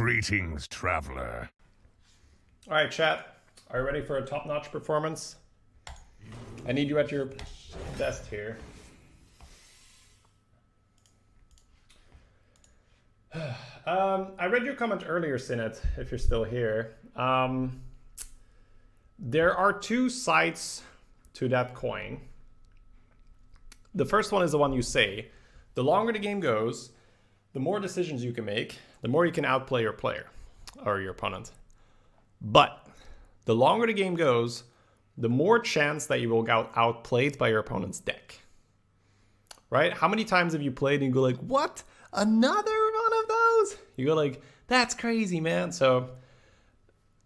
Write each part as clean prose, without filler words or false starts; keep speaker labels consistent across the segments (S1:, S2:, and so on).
S1: Greetings, traveler.
S2: All right, chat. Are you ready for a top-notch performance? I need you at your desk here. I read your comment earlier, Sinet, if you're still here. There are two sides to that coin. The first one is the one you say. The longer the game goes, the more decisions you can make, the more you can outplay your player or your opponent. But the longer the game goes, the more chance that you will get outplayed by your opponent's deck. Right? How many times have you played and you go like, what? Another one of those? You go like, that's crazy, man. So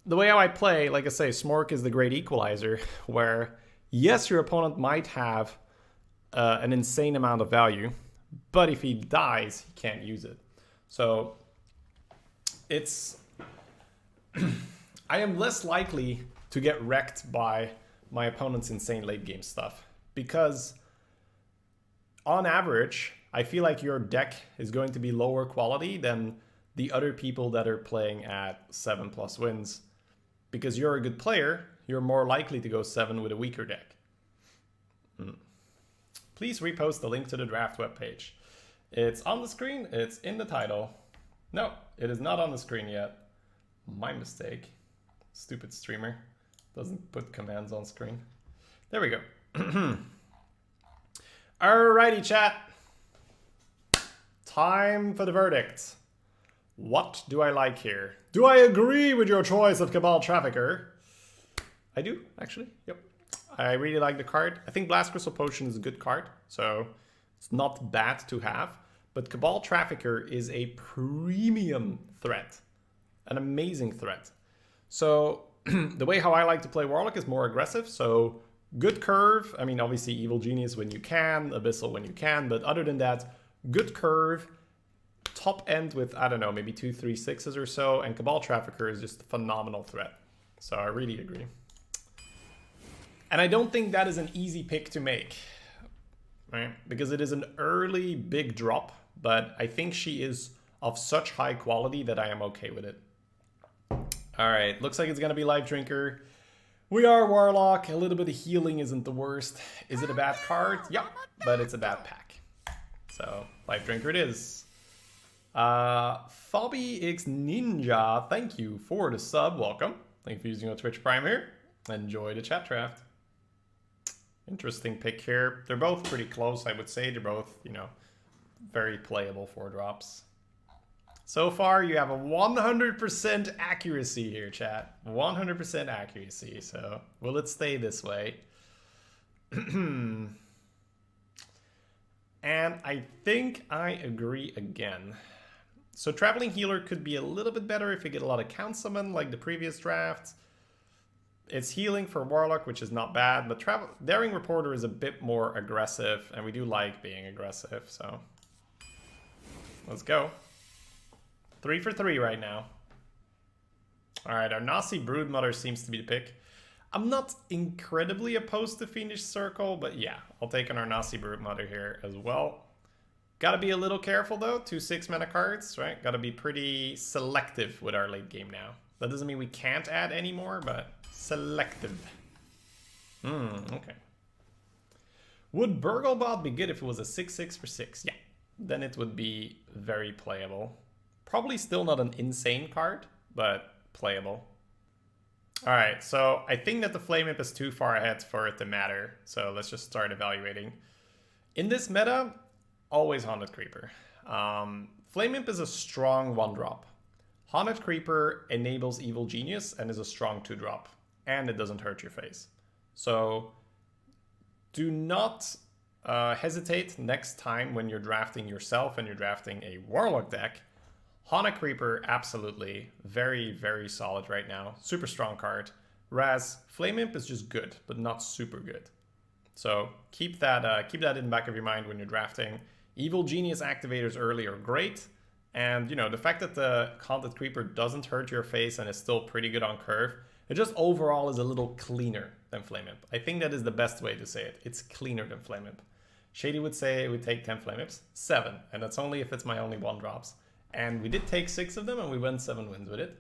S2: the way how I play, like I say, Smork is the great equalizer, where yes, your opponent might have an insane amount of value, but if he dies, he can't use it. So it's I am less likely to get wrecked by my opponent's insane late game stuff, because on average, I feel like your deck is going to be lower quality than the other people that are playing at 7+ wins. Because you're a good player, you're more likely to go 7 with a weaker deck. Please repost the link to the draft webpage. It's on the screen, it's in the title. No, it is not on the screen yet. My mistake. Stupid streamer. Doesn't put commands on screen. There we go. Alrighty, chat. Time for the verdict. What do I like here? Do I agree with your choice of Cabal Trafficker? I do, actually. Yep. I really like the card. I think Blast Crystal Potion is a good card, so it's not bad to have. But Cabal Trafficker is a premium threat. An amazing threat. So the way how I like to play Warlock is more aggressive. So good curve. I mean, obviously Evil Genius when you can, Abyssal when you can. But other than that, good curve. Top end with, I don't know, maybe 2, 3, 6s or so. And Cabal Trafficker is just a phenomenal threat. So I really agree. And I don't think that is an easy pick to make, right? Because it is an early big drop, but I think she is of such high quality that I am okay with it. All right, looks like it's gonna be Life Drinker. We are Warlock. A little bit of healing isn't the worst. Is it a bad card? Yeah, but it's a bad pack. So Life Drinker it is. Fabi X Ninja, thank you for the sub. Welcome. Thank you for using your Twitch Prime here. Enjoy the chat draft. Interesting pick here. They're both pretty close, I would say. They're both, you know, very playable 4-drops. So far, you have a 100% accuracy here, chat. 100% accuracy. So, will it stay this way? And I think I agree again. So, Traveling Healer could be a little bit better if you get a lot of Count Summon, like the previous draft. It's healing for Warlock, which is not bad, but Daring Reporter is a bit more aggressive, and we do like being aggressive, so let's go. 3 for 3 right now. All right, our Nasi Broodmother seems to be the pick. I'm not incredibly opposed to Fiendish Circle, but yeah, I'll take an Nasi Broodmother here as well. Gotta be a little careful though, 2 6-mana cards, right? Gotta be pretty selective with our late game now. That doesn't mean we can't add any more, but selective. Okay. Would Burglebot be good if it was a 6/6 for 6? Yeah, then it would be very playable. Probably still not an insane card, but playable. All right, so I think that the Flame Imp is too far ahead for it to matter. So let's just start evaluating. In this meta, always Haunted Creeper. Flame Imp is a strong 1-drop. Haunted Creeper enables Evil Genius and is a strong 2-drop. And it doesn't hurt your face. So do not hesitate next time when you're drafting yourself and you're drafting a Warlock deck. Haunted Creeper, absolutely. Very, very solid right now. Super strong card. Whereas Flame Imp is just good, but not super good. So keep that in the back of your mind when you're drafting. Evil Genius activators early are great. And, you know, the fact that the Haunted Creeper doesn't hurt your face and is still pretty good on curve, it just overall is a little cleaner than Flame Imp. I think that is the best way to say it. It's cleaner than Flame Imp. Shady would say it would take 10 Flame Imps. 7. And that's only if it's my only 1-drops. And we did take 6 of them, and we went 7 wins with it.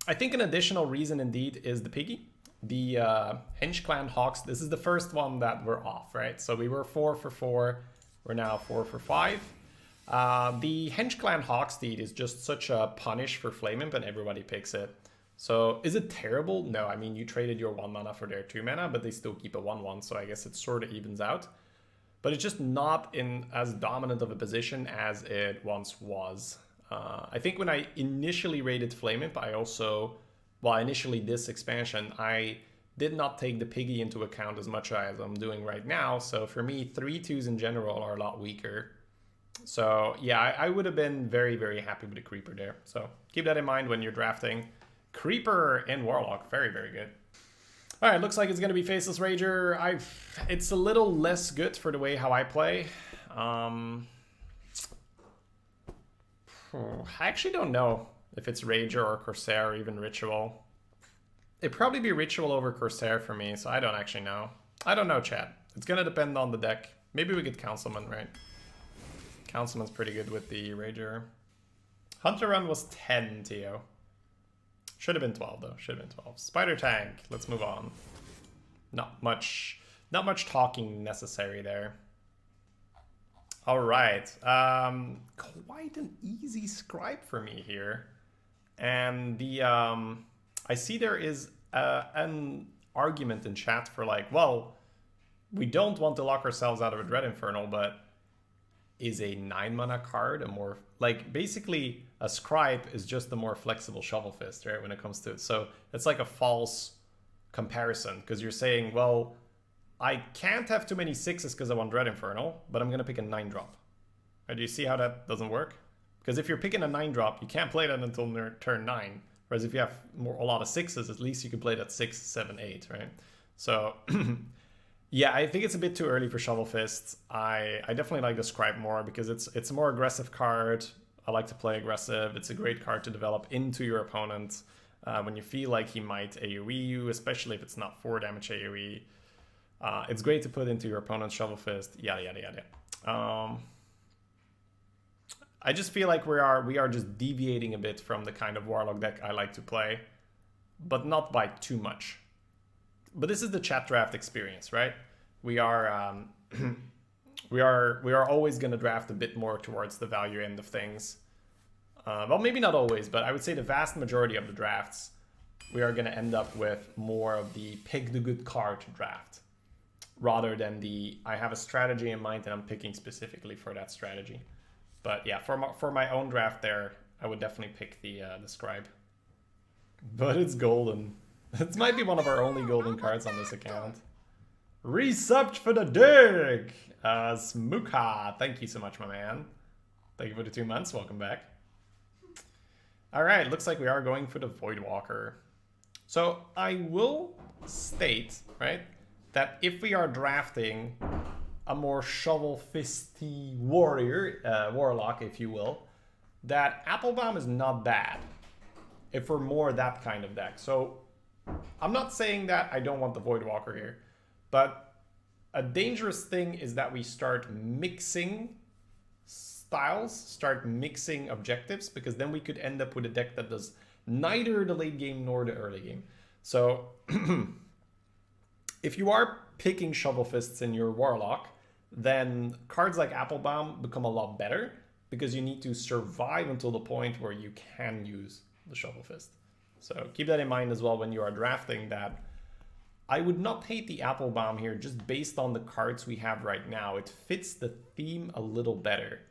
S2: I think an additional reason indeed is the piggy. The Henge Clan Hawks, this is the first one that we're off, right? So we were 4 for 4, we're now 4 for 5. The Henge Clan Hawk Steed is just such a punish for Flame Imp and everybody picks it. So is it terrible? No, I mean you traded your 1 mana for their 2 mana, but they still keep a 1/1, so I guess it sort of evens out. But it's just not in as dominant of a position as it once was. I think when I initially raided Flame Imp, I also, well, initially this expansion, I did not take the piggy into account as much as I'm doing right now. So for me, 3/2s in general are a lot weaker. So yeah, I would have been very, very happy with the Creeper there. So keep that in mind when you're drafting. Creeper and Warlock, very, very good. All right, looks like it's going to be Faceless Rager. It's a little less good for the way how I play. I actually don't know if it's Rager or Corsair or even Ritual. It'd probably be Ritual over Corsair for me, so I don't actually know. I don't know, chat. It's going to depend on the deck. Maybe we get Councilman, right? Councilman's pretty good with the Rager. Hunter Run was 10, Tio. Should have been 12, though. Should have been 12. Spider Tank. Let's move on. Not much talking necessary there. All right. Quite an easy scribe for me here. And the I see there is an argument in chat for like, well, we don't want to lock ourselves out of a Dread Infernal, but is a 9 mana card a more, like, basically a scribe is just the more flexible Shovel Fist, right, when it comes to it. So it's like a false comparison, because you're saying, well, I can't have too many 6s because I want Dread Infernal, but I'm going to pick a 9-drop. Right, do you see how that doesn't work? Because if you're picking a 9-drop, you can't play that until turn 9. Whereas if you have a lot of 6s, at least you can play that 6, 7, 8, right? So yeah, I think it's a bit too early for Shovel Fist. I definitely like the Scribe more because it's a more aggressive card. I like to play aggressive. It's a great card to develop into your opponent when you feel like he might AoE you, especially if it's not 4 damage AoE. It's great to put into your opponent's Shovel Fist, yada, yada, yada. I just feel like we are just deviating a bit from the kind of Warlock deck I like to play, but not by too much. But this is the chat draft experience, right? We are we are always going to draft a bit more towards the value end of things. Well, maybe not always, but I would say the vast majority of the drafts, we are going to end up with more of the pick the good card draft, rather than the I have a strategy in mind and I'm picking specifically for that strategy. But yeah, for my own draft there, I would definitely pick the Scribe. But it's golden. It might be one of our only golden cards on this account. Resubbed for the dig! Smooka, thank you so much, my man. Thank you for the 2 months, welcome back. Alright, looks like we are going for the Voidwalker. So I will state, right, that if we are drafting a more shovel fisty warlock, if you will, that Applebaum is not bad if we're more that kind of deck. So I'm not saying that I don't want the Voidwalker here, but a dangerous thing is that we start mixing styles, start mixing objectives, because then we could end up with a deck that does neither the late game nor the early game. So if you are picking Shovel Fists in your Warlock, then cards like Applebaum become a lot better, because you need to survive until the point where you can use the Shovel Fist. So keep that in mind as well when you are drafting that. I would not hate the Applebaum here just based on the cards we have right now. It fits the theme a little better.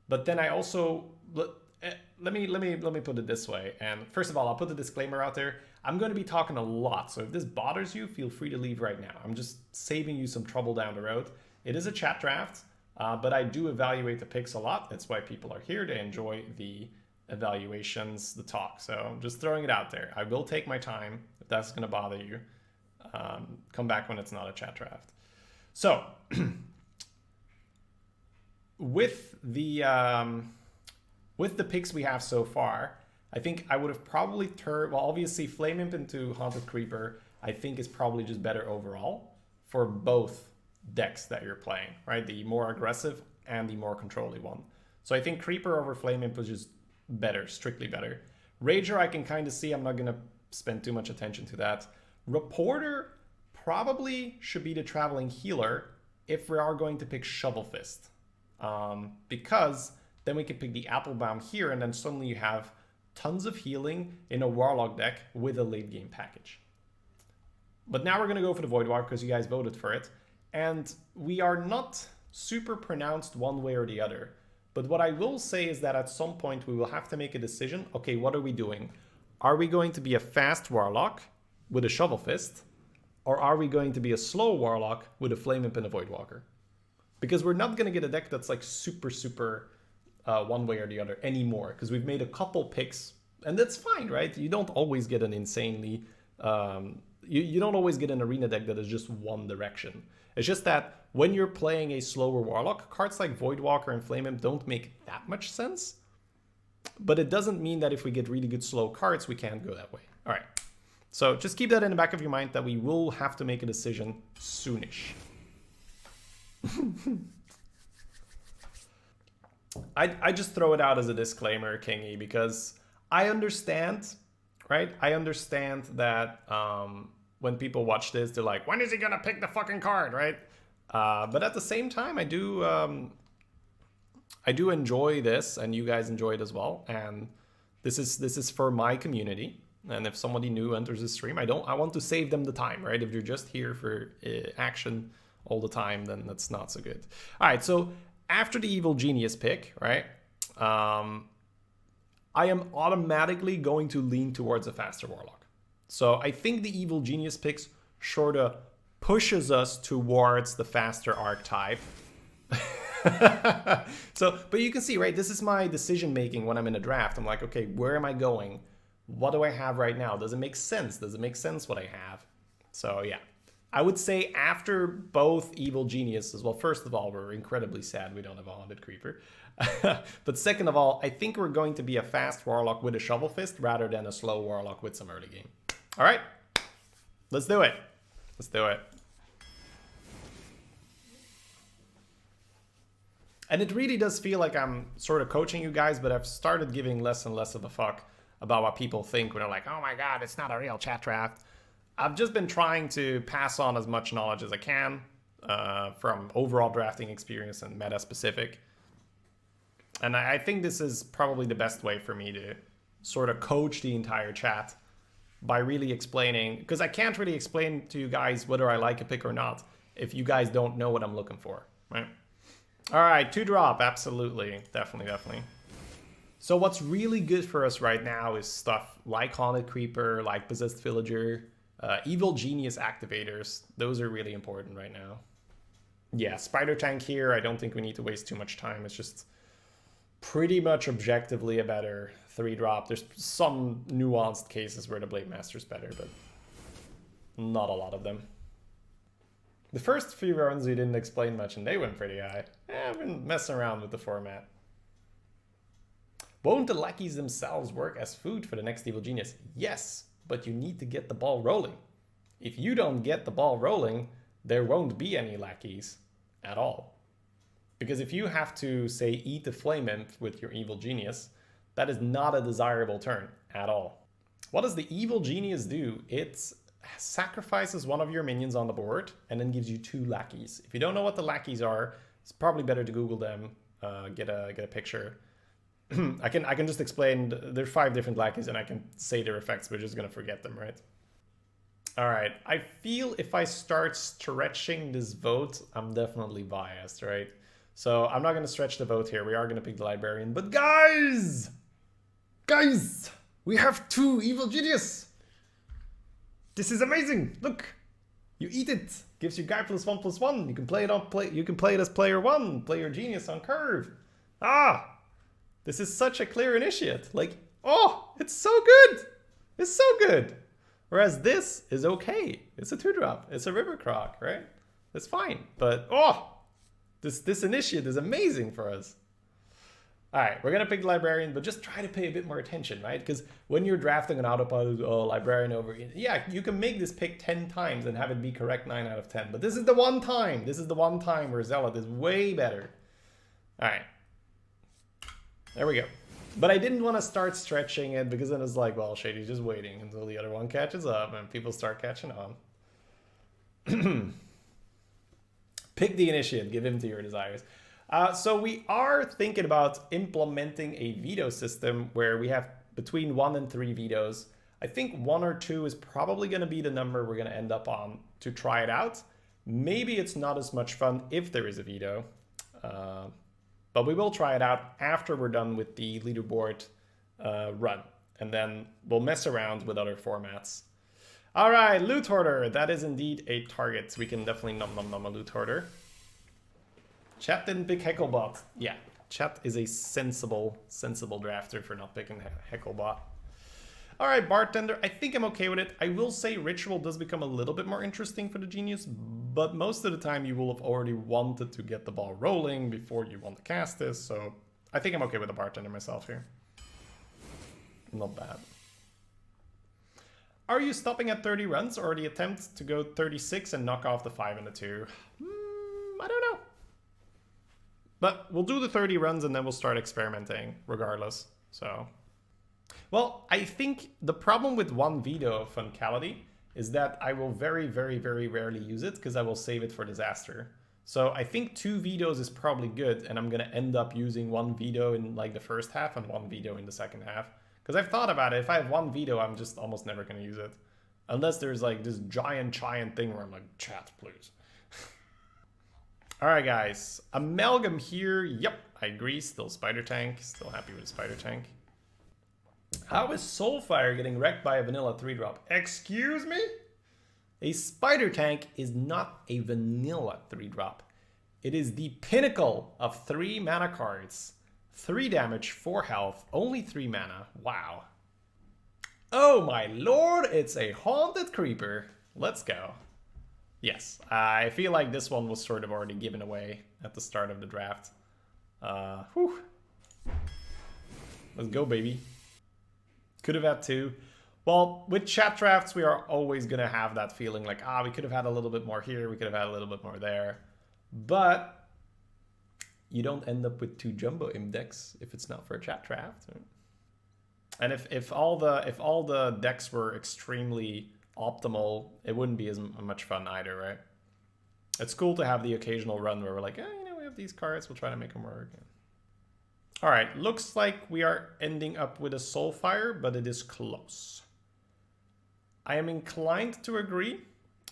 S2: But then I also, let me put it this way. And first of all, I'll put the disclaimer out there. I'm going to be talking a lot, so if this bothers you, feel free to leave right now. I'm just saving you some trouble down the road. It is a chat draft, but I do evaluate the picks a lot. That's why people are here, to enjoy the evaluations, the talk. So I'm just throwing it out there. I will take my time. If that's going to bother you, come back when it's not a chat draft. So with the picks we have so far, I think I would have probably turned, well, obviously Flame Imp into Haunted Creeper, I think is probably just better overall for both decks that you're playing, right? The more aggressive and the more controlly one. So I think Creeper over Flame Imp was just better, strictly better. Rager, I can kind of see. I'm not going to spend too much attention to that. Reporter probably should be the Traveling Healer if we are going to pick Shovel Fist. Because then we can pick the Applebaum here, and then suddenly you have tons of healing in a Warlock deck with a late game package. But now we're going to go for the Voidwalker because you guys voted for it. And we are not super pronounced one way or the other. But what I will say is that at some point we will have to make a decision. Okay, what are we doing? Are we going to be a fast Warlock with a Shovel Fist? Or are we going to be a slow Warlock with a Flame Imp and a Voidwalker? Because we're not going to get a deck that's like super one way or the other anymore. Because we've made a couple picks. And that's fine, right? You don't always get an insanely... You don't always get an arena deck that is just one direction. It's just that when you're playing a slower Warlock, cards like Voidwalker and Flame Imp don't make that much sense. But it doesn't mean that if we get really good slow cards, we can't go that way. All right. So just keep that in the back of your mind that we will have to make a decision soonish. I just throw it out as a disclaimer, Kingy, because I understand, right? I understand that when people watch this, they're like, when is he gonna pick the fucking card, right? But at the same time, I do enjoy this, and you guys enjoy it as well. And this is for my community. And if somebody new enters the stream, I want to save them the time, right? If you're just here for action all the time, then that's not so good. All right, so after the Evil Genius pick, right? I am automatically going to lean towards a faster Warlock. So I think the Evil Genius picks sort of pushes us towards the faster archetype. But you can see, right? This is my decision making when I'm in a draft. I'm like, okay, where am I going? What do I have right now? Does it make sense? Does it make sense what I have? So yeah, I would say after both Evil Geniuses, well, first of all, we're incredibly sad we don't have a Haunted Creeper. But second of all, I think we're going to be a fast Warlock with a Shovel Fist rather than a slow Warlock with some early game. All right, let's do it. Let's do it. And it really does feel like I'm sort of coaching you guys, but I've started giving less and less of a fuck about what people think when they're like, oh my god, it's not a real chat draft. I've just been trying to pass on as much knowledge as I can from overall drafting experience and meta specific. And I think this is probably the best way for me to sort of coach the entire chat by really explaining, because I can't really explain to you guys whether I like a pick or not if you guys don't know what I'm looking for, right? All right, 2-drop, absolutely, definitely. So what's really good for us right now is stuff like Haunted Creeper, like Possessed Villager, Evil Genius activators. Those are really important right now. Yeah, Spider Tank here, I don't think we need to waste too much time. It's just pretty much objectively a better 3-drop. There's some nuanced cases where the Blade Master's better, but not a lot of them. The first few runs we didn't explain much and they went pretty high. I've been messing around with the format. Won't the lackeys themselves work as food for the next Evil Genius? Yes, but you need to get the ball rolling. If you don't get the ball rolling, there won't be any lackeys at all. Because if you have to, say, eat the Flame Imp with your Evil Genius, that is not a desirable turn at all. What does the Evil Genius do? It sacrifices one of your minions on the board and then gives you 2 lackeys. If you don't know what the lackeys are, it's probably better to Google them, get a picture. I can just explain. There's 5 different lackeys and I can say their effects, we're just gonna forget them, right? All right, I feel if I start stretching this vote, I'm definitely biased, right? So I'm not gonna stretch the vote here. We are gonna pick the Librarian, but guys, we have 2 Evil Genius. This is amazing. Look, you eat it. Gives you guy +1/+1. You can play it you can play it as player 1, play your genius on curve. This is such a clear initiate. Like, oh, it's so good. It's so good. Whereas this is okay. It's a 2-drop. It's a River Croc, right? It's fine. But this initiate is amazing for us. All right, we're gonna pick the Librarian, but just try to pay a bit more attention, right? Because when you're drafting an autopilot, Librarian over, yeah, you can make this pick 10 times and have it be correct 9 out of 10. But this is the one time. This is the one time where Zealot is way better. All right. There we go. But I didn't want to start stretching it because then it's like, well, Shady's just waiting until the other one catches up and people start catching on. Pick the initiate, give him to your desires. So we are thinking about implementing a veto system where we have between 1 and 3 vetoes. I think 1 or 2 is probably going to be the number we're going to end up on to try it out. Maybe it's not as much fun if there is a veto. But we will try it out after we're done with the leaderboard run. And then we'll mess around with other formats. All right, Loot Hoarder. That is indeed a target. We can definitely nom a Loot Hoarder. Chat didn't pick Hecklebot. Yeah, Chat is a sensible drafter for not picking Hecklebot. All right, Bartender. I think I'm okay with it. I will say Ritual does become a little bit more interesting for the Genius, but most of the time you will have already wanted to get the ball rolling before you want to cast this, so I think I'm okay with the Bartender myself here. Not bad. Are you stopping at 30 runs or the attempt to go 36 and knock off the 5 and the 2? I don't know. But we'll do the 30 runs and then we'll start experimenting regardless. So, well, I think the problem with 1 veto of Funcality is that I will very rarely use it because I will save it for disaster. So I think 2 vetoes is probably good, and I'm going to end up using 1 veto in like the first half and 1 veto in the second half. Because I've thought about it, if I have 1 veto, I'm just almost never going to use it. Unless there's like this giant thing where I'm like, chat, please. All right, guys. Amalgam here. Yep, I agree. Still Spider Tank. Still happy with Spider Tank. How is Soulfire getting wrecked by a vanilla 3-drop? Excuse me? A Spider Tank is not a vanilla 3-drop. It is the pinnacle of 3 mana cards. 3 damage, 4 health, only 3 mana. Wow. Oh my lord, it's a Haunted Creeper. Let's go. Yes, I feel like this one was sort of already given away at the start of the draft. Whew. Let's go, baby. Could have had 2. Well, with chat drafts, we are always going to have that feeling like, we could have had a little bit more here, we could have had a little bit more there. But you don't end up with 2 jumbo index if it's not for a chat draft. Right? And if all the decks were extremely optimal, it wouldn't be as much fun either, right? It's cool to have the occasional run where we're like, we have these cards, we'll try to make them work. All right, looks like we are ending up with a Soulfire, but it is close. I am inclined to agree,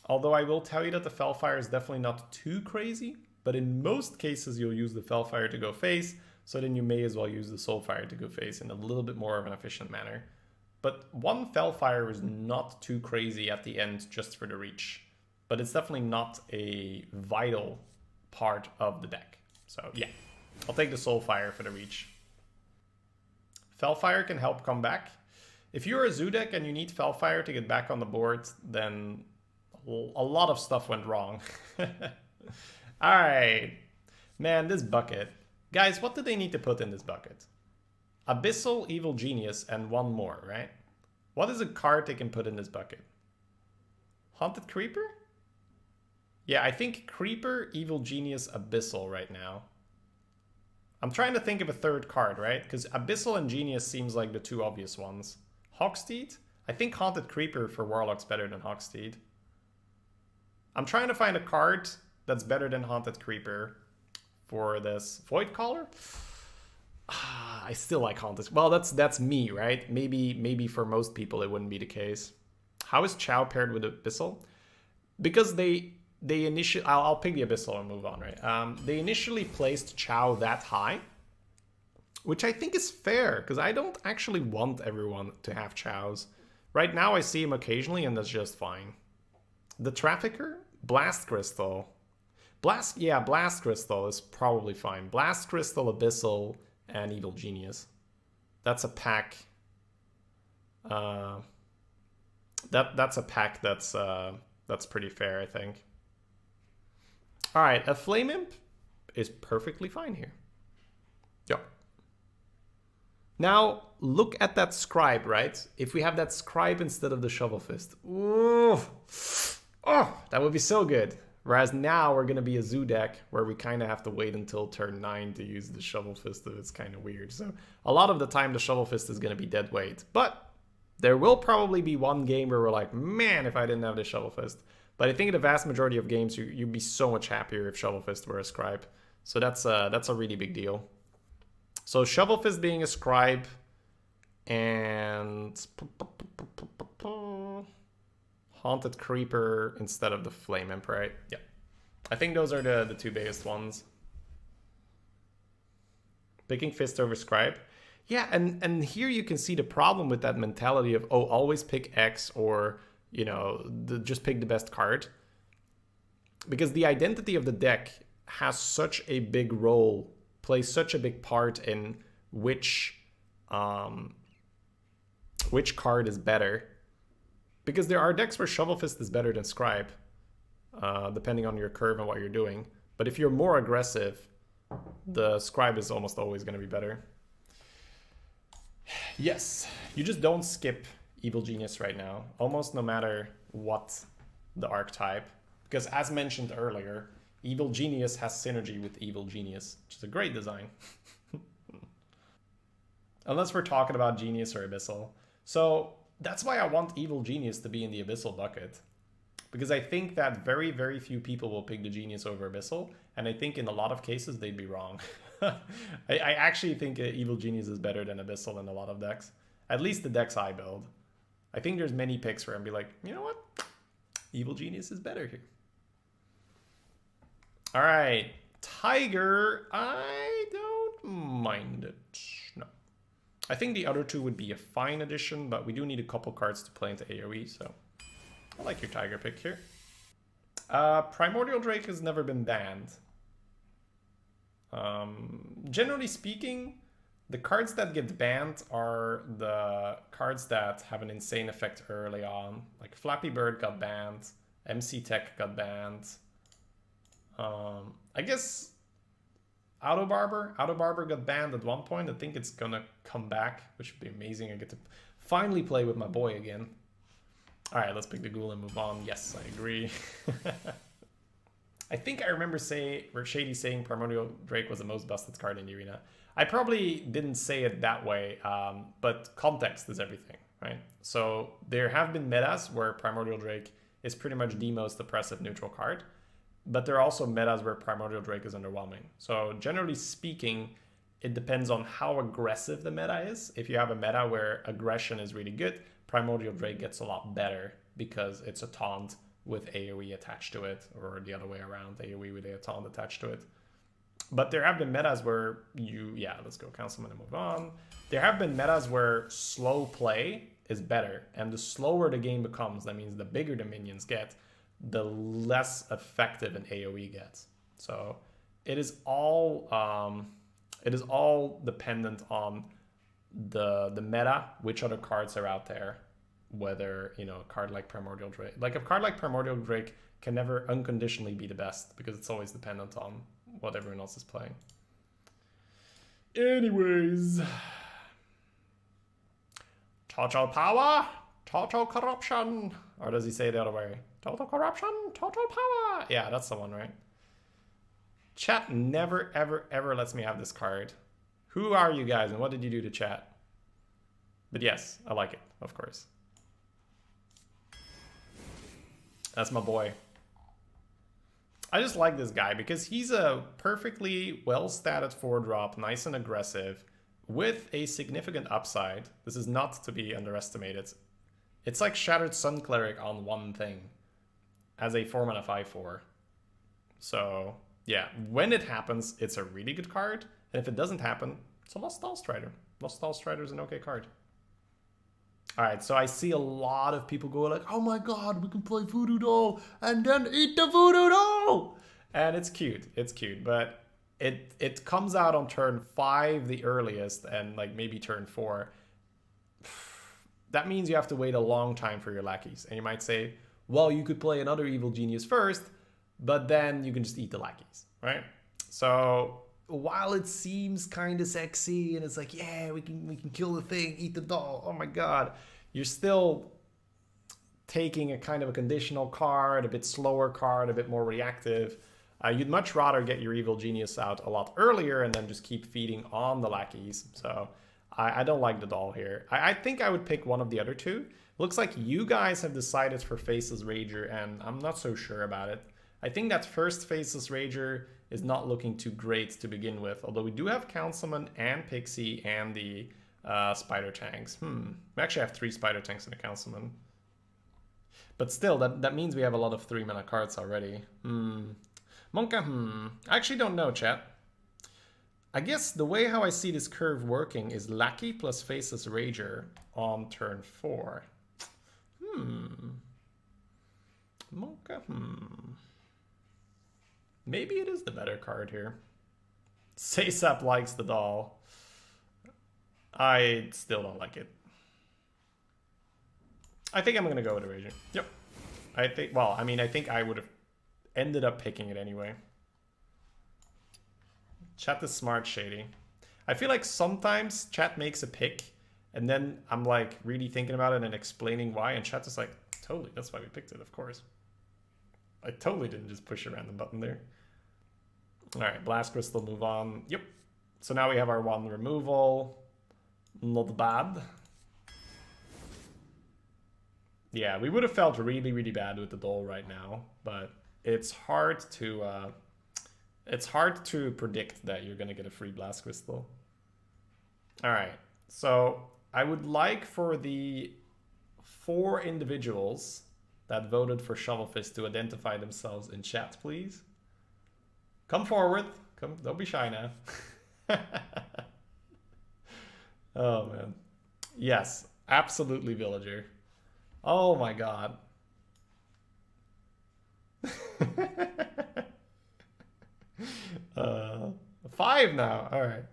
S2: although I will tell you that the Felfire is definitely not too crazy, but in most cases you'll use the Felfire to go face, so then you may as well use the Soulfire to go face in a little bit more of an efficient manner. But 1 Felfire is not too crazy at the end just for the reach, but it's definitely not a vital part of the deck. So yeah, I'll take the Soulfire for the reach. Felfire can help come back. If you're a zoo deck and you need Felfire to get back on the board, then a lot of stuff went wrong. All right. Man, this bucket. Guys, what do they need to put in this bucket? Abyssal, Evil Genius, and 1 more, right? What is a card they can put in this bucket? Haunted Creeper? Yeah, I think Creeper, Evil Genius, Abyssal right now. I'm trying to think of a 3rd card, right? Because Abyssal and Genius seems like the 2 obvious ones. Hogsteed? I think Haunted Creeper for Warlock's better than Hogsteed. I'm trying to find a card that's better than Haunted Creeper for this. Void Caller? I still like Haunted. Well, that's me, right? Maybe for most people it wouldn't be the case. How is Chow paired with Abyssal? Because they initially... I'll pick the Abyssal and move on, right? They initially placed Chow that high, which I think is fair, because I don't actually want everyone to have Chows. Right now I see him occasionally, and that's just fine. The Trafficker? Blast Crystal. Blast Crystal is probably fine. Blast Crystal, Abyssal, and Evil Genius. That's a pack. That's a pack that's pretty fair, I think. All right, a Flame Imp is perfectly fine here. Yep. Now, look at that Scribe, right? If we have that Scribe instead of the Shovel Fist. Ooh. Oh, that would be so good. Whereas now we're going to be a zoo deck where we kind of have to wait until turn 9 to use the Shovel Fist. It's kind of weird. So a lot of the time the Shovel Fist is going to be dead weight. But there will probably be one game where we're like, man, if I didn't have the Shovel Fist. But I think in the vast majority of games, you'd be so much happier if Shovel Fist were a Scribe. So that's a really big deal. So Shovel Fist being a Scribe and Haunted Creeper instead of the Flame Emperor, right? Yeah. I think those are the two biggest ones. Picking Fist over Scribe. Yeah, and here you can see the problem with that mentality of, oh, always pick X or, you know, just pick the best card. Because the identity of the deck has such a big role, plays such a big part in which card is better. Because there are decks where Shovel Fist is better than Scribe, depending on your curve and what you're doing. But if you're more aggressive, the Scribe is almost always going to be better. Yes, you just don't skip Evil Genius right now, almost no matter what the archetype. Because as mentioned earlier, Evil Genius has synergy with Evil Genius, which is a great design. Unless we're talking about Genius or Abyssal. So that's why I want Evil Genius to be in the Abyssal bucket. Because I think that very, very few people will pick the Genius over Abyssal. And I think in a lot of cases, they'd be wrong. I actually think Evil Genius is better than Abyssal in a lot of decks. At least the decks I build. I think there's many picks where I'd be like, you know what? Evil Genius is better here. All right. Tiger, I don't mind it. No. I think the other two would be a fine addition, but we do need a couple cards to play into AoE, so I like your Tiger pick here. Primordial Drake has never been banned. Generally speaking, the cards that get banned are the cards that have an insane effect early on. Like Flappy Bird got banned, MC Tech got banned. I guess Auto Barber got banned at one point. I think it's gonna come back, which would be amazing. I get to finally play with my boy again. All right, let's pick the Ghoul and move on. Yes, I agree. I think I remember Shady saying Primordial Drake was the most busted card in the arena. I probably didn't say it that way, but context is everything, right? So there have been metas where Primordial Drake is pretty much the most oppressive neutral card, but there are also metas where Primordial Drake is underwhelming. So generally speaking, it depends on how aggressive the meta is. If you have a meta where aggression is really good, Primordial Drake gets a lot better because it's a taunt with AoE attached to it, or the other way around, AoE with a taunt attached to it. But there have been metas where let's go Councilman and move on. There have been metas where slow play is better, and the slower the game becomes, that means the bigger the minions get, the less effective an AoE gets. So it is all dependent on the meta, which other cards are out there, whether, you know, a card like Primordial Drake. Like a card like Primordial Drake can never unconditionally be the best because it's always dependent on what everyone else is playing. Anyways. Total power, total corruption. Or does he say it the other way? Total corruption, total power. Yeah, that's the one, right? Chat never, ever, ever lets me have this card. Who are you guys and what did you do to chat? But yes, I like it, of course. That's my boy. I just like this guy because he's a perfectly well-statted 4-drop, nice and aggressive, with a significant upside. This is not to be underestimated. It's like Shattered Sun Cleric on one thing as a 4-mana 5/4. So yeah, when it happens, it's a really good card. And if it doesn't happen, it's a Lost Stall Strider. Lost Stall Strider is an okay card. All right, so I see a lot of people go like, oh my god, we can play Voodoo Doll and then eat the Voodoo Doll! And it's cute, but it comes out on turn 5 the earliest and like maybe turn 4. That means you have to wait a long time for your lackeys. And you might say, well, you could play another Evil Genius first, but then you can just eat the lackeys, right? So while it seems kind of sexy and it's like, yeah, we can kill the thing, eat the doll, oh my god, you're still taking a kind of a conditional card, a bit slower card, a bit more reactive. You'd much rather get your Evil Genius out a lot earlier and then just keep feeding on the lackeys. So I don't like the doll here. I think I would pick one of the other two. Looks like you guys have decided for Faceless Rager, and I'm not so sure about it. I think that first Faceless Rager is not looking too great to begin with, although we do have Councilman and Pixie and the Spider Tanks. We actually have 3 Spider Tanks and a Councilman. But still, that means we have a lot of 3-mana cards already. Monka, I actually don't know, chat. I guess the way how I see this curve working is Lackey plus Faceless Rager on turn 4. Monka, Maybe it is the better card here. Saysap likes the doll. I still don't like it. I think I'm going to go with a Rager. Yep. I think I would have ended up picking it anyway. Chat is smart, Shady. I feel like sometimes chat makes a pick and then I'm like really thinking about it and explaining why, and chat is like, totally, that's why we picked it, of course. I totally didn't just push a random button there. Alright, Blast Crystal, move on. Yep. So now we have our 1 removal. Not bad. Yeah, we would have felt really, really bad with the doll right now, but it's hard to predict that you're gonna get a free Blast Crystal. Alright, so I would like for the 4 individuals that voted for Shovel Fist to identify themselves in chat, please. Come forward. Come, don't be shy now. Oh man. Yes, absolutely Villager. Oh my god. 5 now. All right.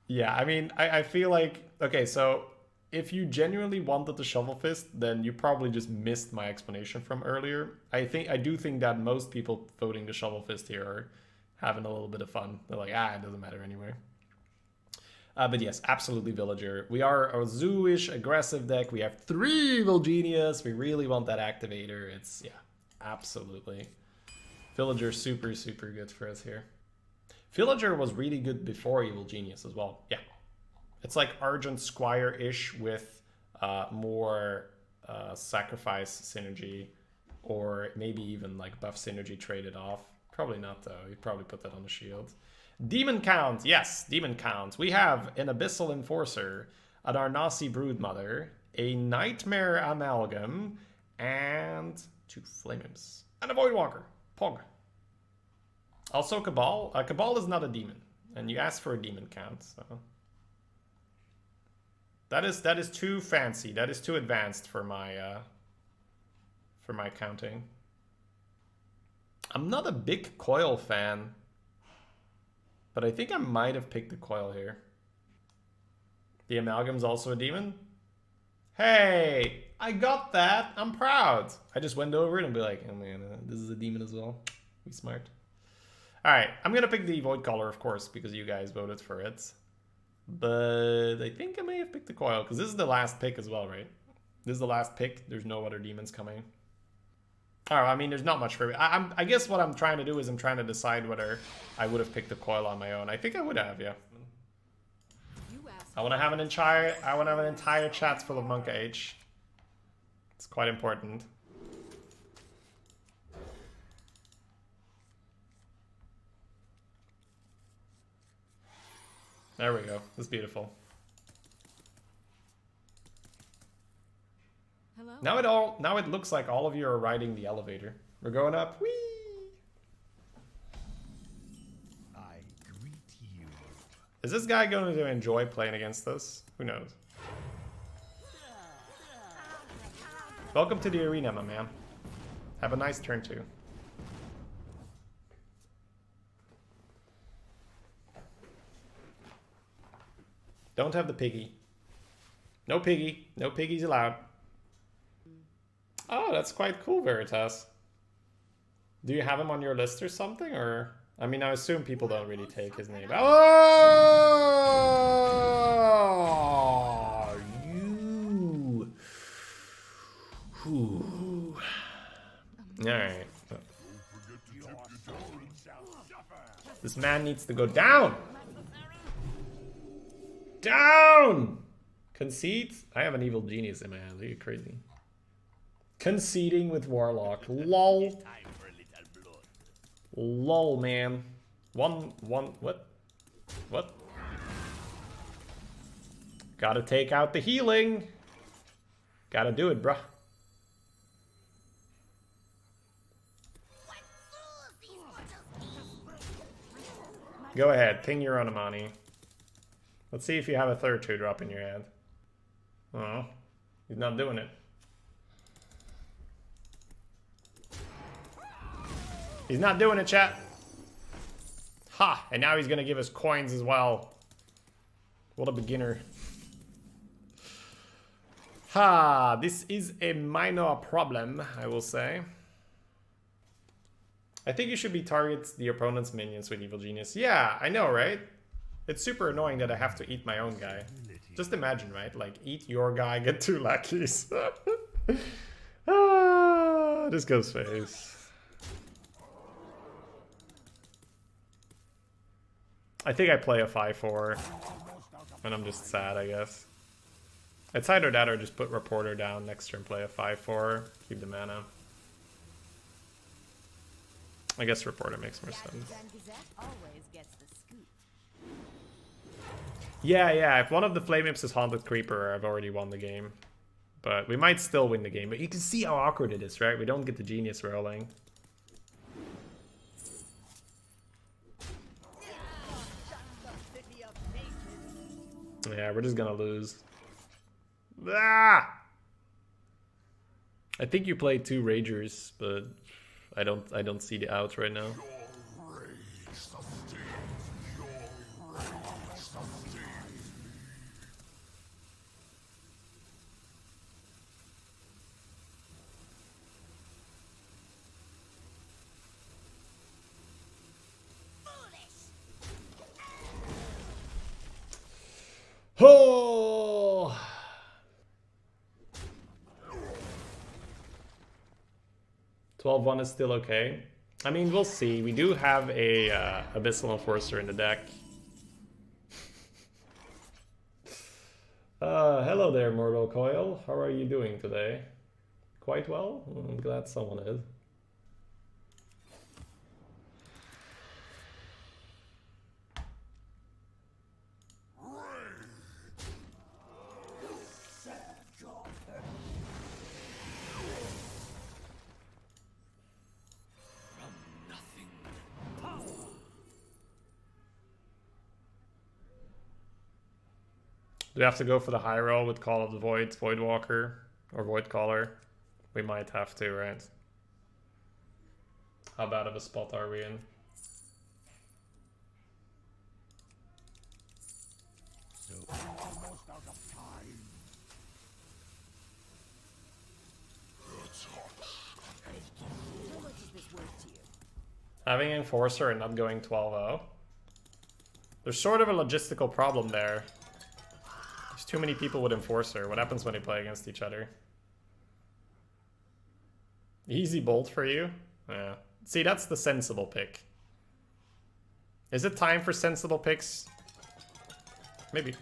S2: Yeah, I mean, I feel like, okay, so if you genuinely wanted the Shovel Fist, then you probably just missed my explanation from earlier. I do think that most people voting the Shovel Fist here are having a little bit of fun. They're like, it doesn't matter anyway. But yes, absolutely Villager. We are a zoo-ish aggressive deck. We have 3 Evil Genius. We really want that activator. It's, yeah, absolutely. Villager super, super good for us here. Villager was really good before Evil Genius as well. Yeah. It's like Argent Squire-ish with more sacrifice synergy, or maybe even like buff synergy traded off. Probably not though. You'd probably put that on the shield. Demon Count. Yes, Demon Count. We have an Abyssal Enforcer, an Arnasi Broodmother, a Nightmare Amalgam, and 2 Flame Imps. And a Voidwalker. Pog. Also Cabal. Cabal is not a demon. And you asked for a Demon Count, so... That is too fancy. That is too advanced for my counting. I'm not a big Coil fan, but I think I might have picked the Coil here. The Amalgam's also a demon. Hey, I got that. I'm proud. I just went over it and be like, oh man, this is a demon as well. Be smart. All right, I'm gonna pick the Void Caller, of course, because you guys voted for it. But I think I may have picked the Coil, because this is the last pick as well, right? This is the last pick. There's no other demons coming. I mean, there's not much for me. I guess what I'm trying to do is I'm trying to decide whether I would have picked the Coil on my own. I think I would have, yeah. I want to have an entire chat full of Monka H. It's quite important. There we go. That's beautiful. Hello? Now it looks like all of you are riding the elevator. We're going up. Whee!
S1: I greet you.
S2: Is this guy going to enjoy playing against us? Who knows? Welcome to the arena, my man. Have a nice turn too. Don't have the piggy. No piggy. No piggies allowed. Oh, that's quite cool, Veritas. Do you have him on your list or something? Or, I mean, I assume people don't really take his name. Oh, you. Alright. This man needs to go down! Down! Concede? I have an evil genius in my hand. Are you crazy? Conceding with Warlock. LOL. LOL, man. One, what? What? Gotta take out the healing. Gotta do it, bruh. Go ahead, ping your Onamani. Let's see if you have a third 2-drop in your hand. Oh, he's not doing it. He's not doing it, chat. Ha! And now he's gonna give us coins as well. What a beginner. Ha! This is a minor problem, I will say. I think you should be target the opponent's minions with Evil Genius. Yeah, I know, right? It's super annoying that I have to eat my own guy. Just imagine, right? Like, eat your guy, get 2 lackeys. Ah, this goes face. I think I play a 5-4. And I'm just sad, I guess. It's either that or just put Reporter down next turn, play a 5-4, keep the mana. I guess Reporter makes more sense. Yeah, if one of the Flame Imps is Haunted Creeper, I've already won the game. But we might still win the game. But you can see how awkward it is, right? We don't get the Genius rolling. Yeah, we're just gonna lose. Ah! I think you played 2 Ragers, but I don't see the outs right now. Oh! $12-1 is still okay. I mean, we'll see. We do have a Abyssal Enforcer in the deck. Hello there, Mortal Coil. How are you doing today? Quite well? I'm glad someone is. Do we have to go for the high roll with Call of the Void, Voidwalker, or Voidcaller? We might have to, right? How bad of a spot are we in? Having Enforcer and not going 12-0. There's sort of a logistical problem there. There's too many people with Enforcer. What happens when they play against each other? Easy bolt for you? Yeah. See, that's the sensible pick. Is it time for sensible picks? Maybe.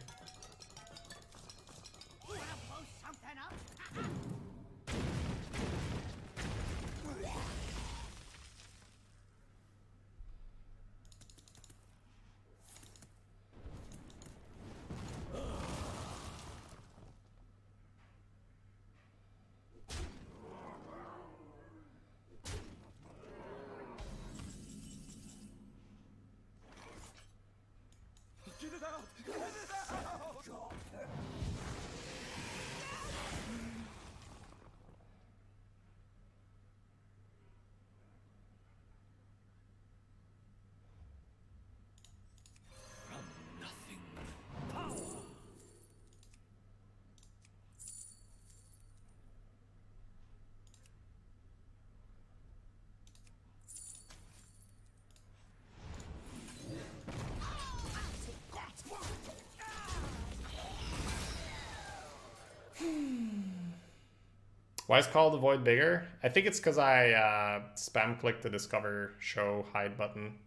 S2: Why is Call of the Void bigger? I think it's because I spam clicked the discover show hide button.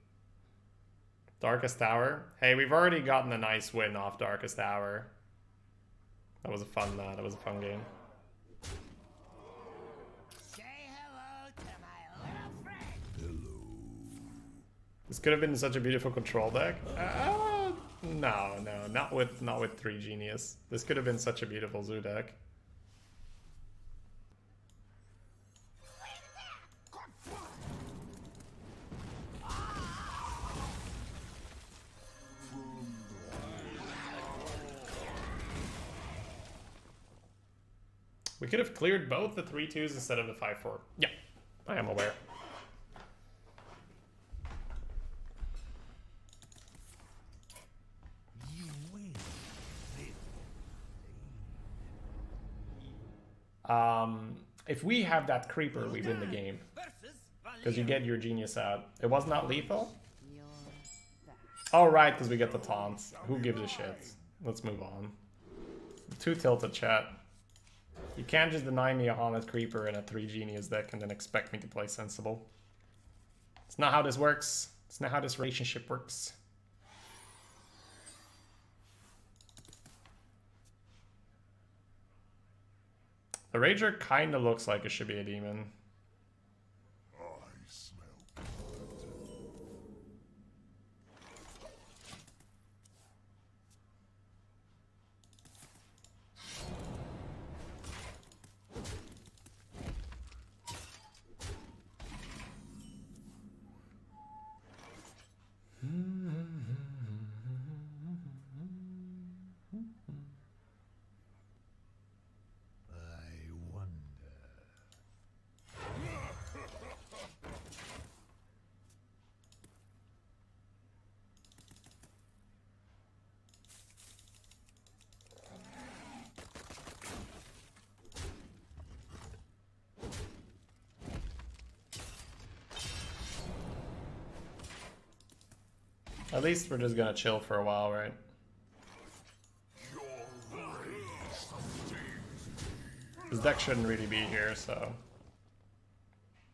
S2: Darkest Hour. Hey, we've already gotten a nice win off Darkest Hour. That was a fun game.
S3: Say hello to my little friend.
S2: This could have been such a beautiful control deck. No, not with 3 Genius. This could have been such a beautiful zoo deck. We could have cleared both the 3/2s instead of the 5/4. Yeah, I am aware.
S1: You win.
S2: If we have that creeper, we win the game. Because you get your genius out. It was not lethal? Oh, right, because we get the taunts. Who gives a shit? Let's move on. Too tilted, chat. You can't just deny me a Haunted Creeper and a 3 Genius deck and then expect me to play sensible. It's not how this works. It's not how this relationship works. The Rager kind of looks like it should be a demon.
S1: I smell I wonder.
S2: At least we're just gonna chill for a while, right? This deck shouldn't really be here, so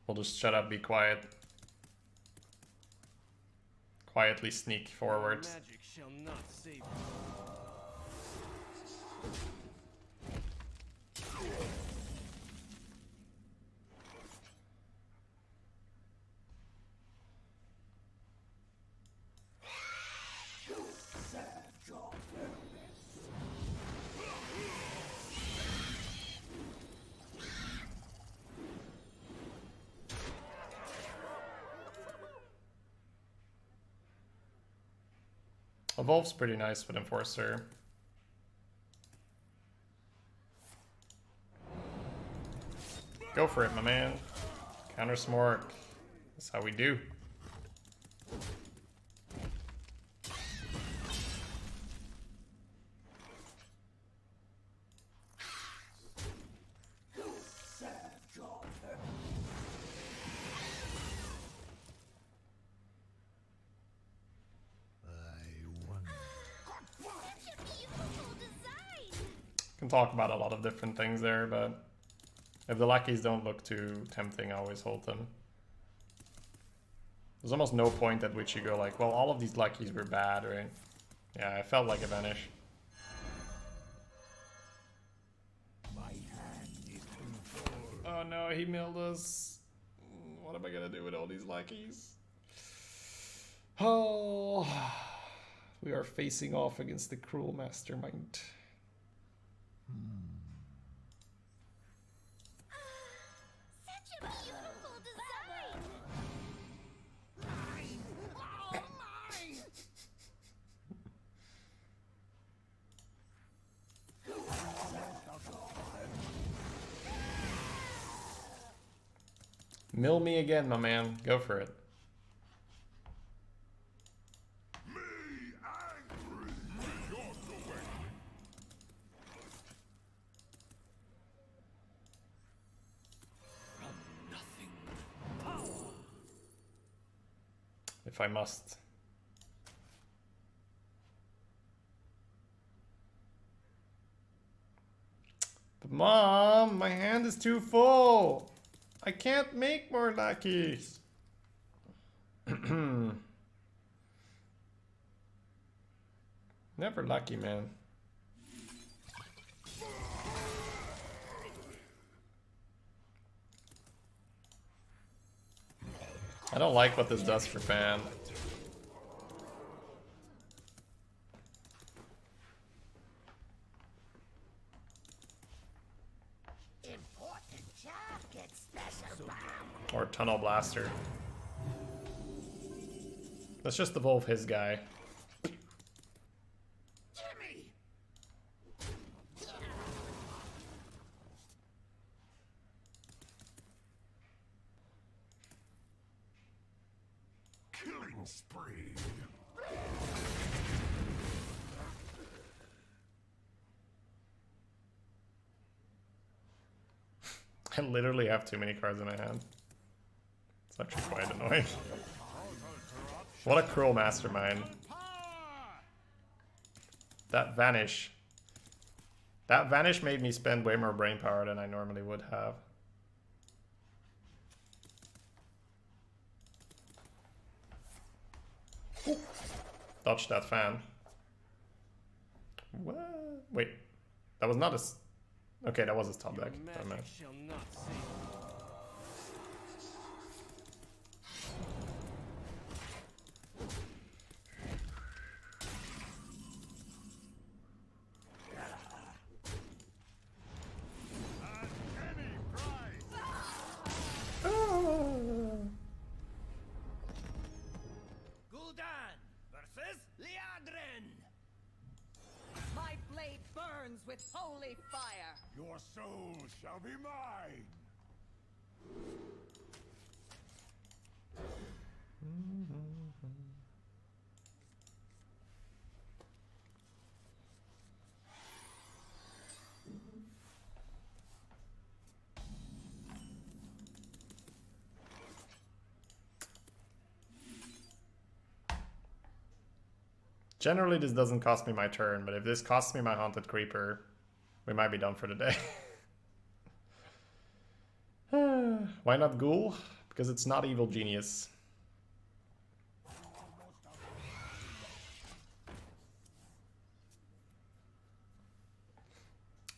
S2: we'll just shut up, be quiet. Quietly sneak forward.
S4: Magic shall not save you.
S2: Evolve's pretty nice with Enforcer. Go for it, my man. Counter Smork. That's how we do. Can talk about a lot of different things there, but if the Luckies don't look too tempting, I always hold them. There's almost no point at which you go like, well, all of these Luckies were bad, right? Yeah, I felt like a vanish.
S1: My hand is too full.
S2: Oh no, he milled us. What am I gonna do with all these Luckies? Oh, we are facing off against the cruel mastermind.
S3: Such a beautiful design. Mine. Oh, mine.
S2: Mill me again, my man. Go for it. If I must. Mom, my hand is too full. I can't make more lackeys. Never lucky, man. I don't like what this does for Fan.
S3: Important job gets special bomb.
S2: Or Tunnel Blaster. Let's just evolve his guy.
S3: Gimme!
S1: Killing spree.
S2: I literally have too many cards in my hand. It's actually quite annoying. What a cruel mastermind. That Vanish. That Vanish made me spend way more brain power than I normally would have. Ooh. Dodge that fan. What? Wait. That was not a... Okay, that was his top deck. Never mind.
S3: Gul'dan versus Liadrin.
S4: My blade burns with holy fire.
S1: Your soul shall be mine.
S2: Generally, this doesn't cost me my turn, but if this costs me my Haunted Creeper, we might be done for the day. Why not Ghoul? Because it's not Evil Genius.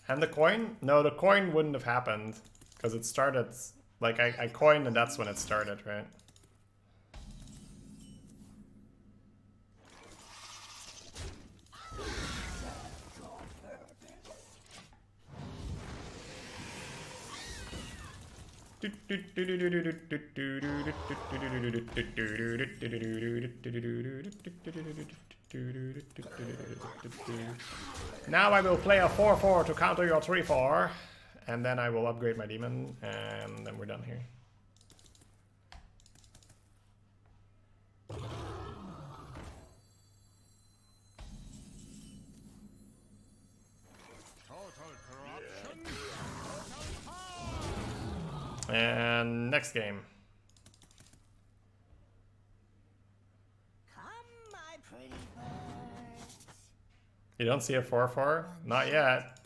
S2: And the coin? No, the coin wouldn't have happened. Because it started... Like, I coined and that's when it started, right? Now I will play a 4-4 to counter your 3-4, and then I will upgrade my demon, and then we're done here. And next game.
S3: Come, my pretty birds.
S2: You don't see a 4-4? Not yet.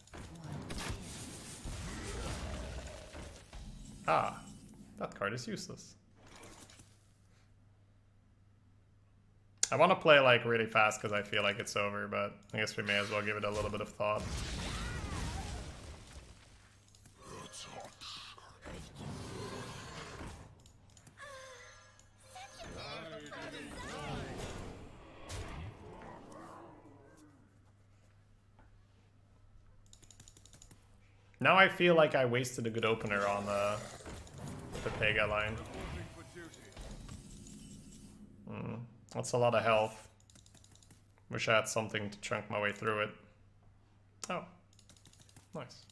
S2: Ah, that card is useless. I want to play like really fast because I feel like it's over, but I guess we may as well give it a little bit of thought. Now I feel like I wasted a good opener on the Pega line. That's a lot of health. Wish I had something to chunk my way through it. Oh, nice.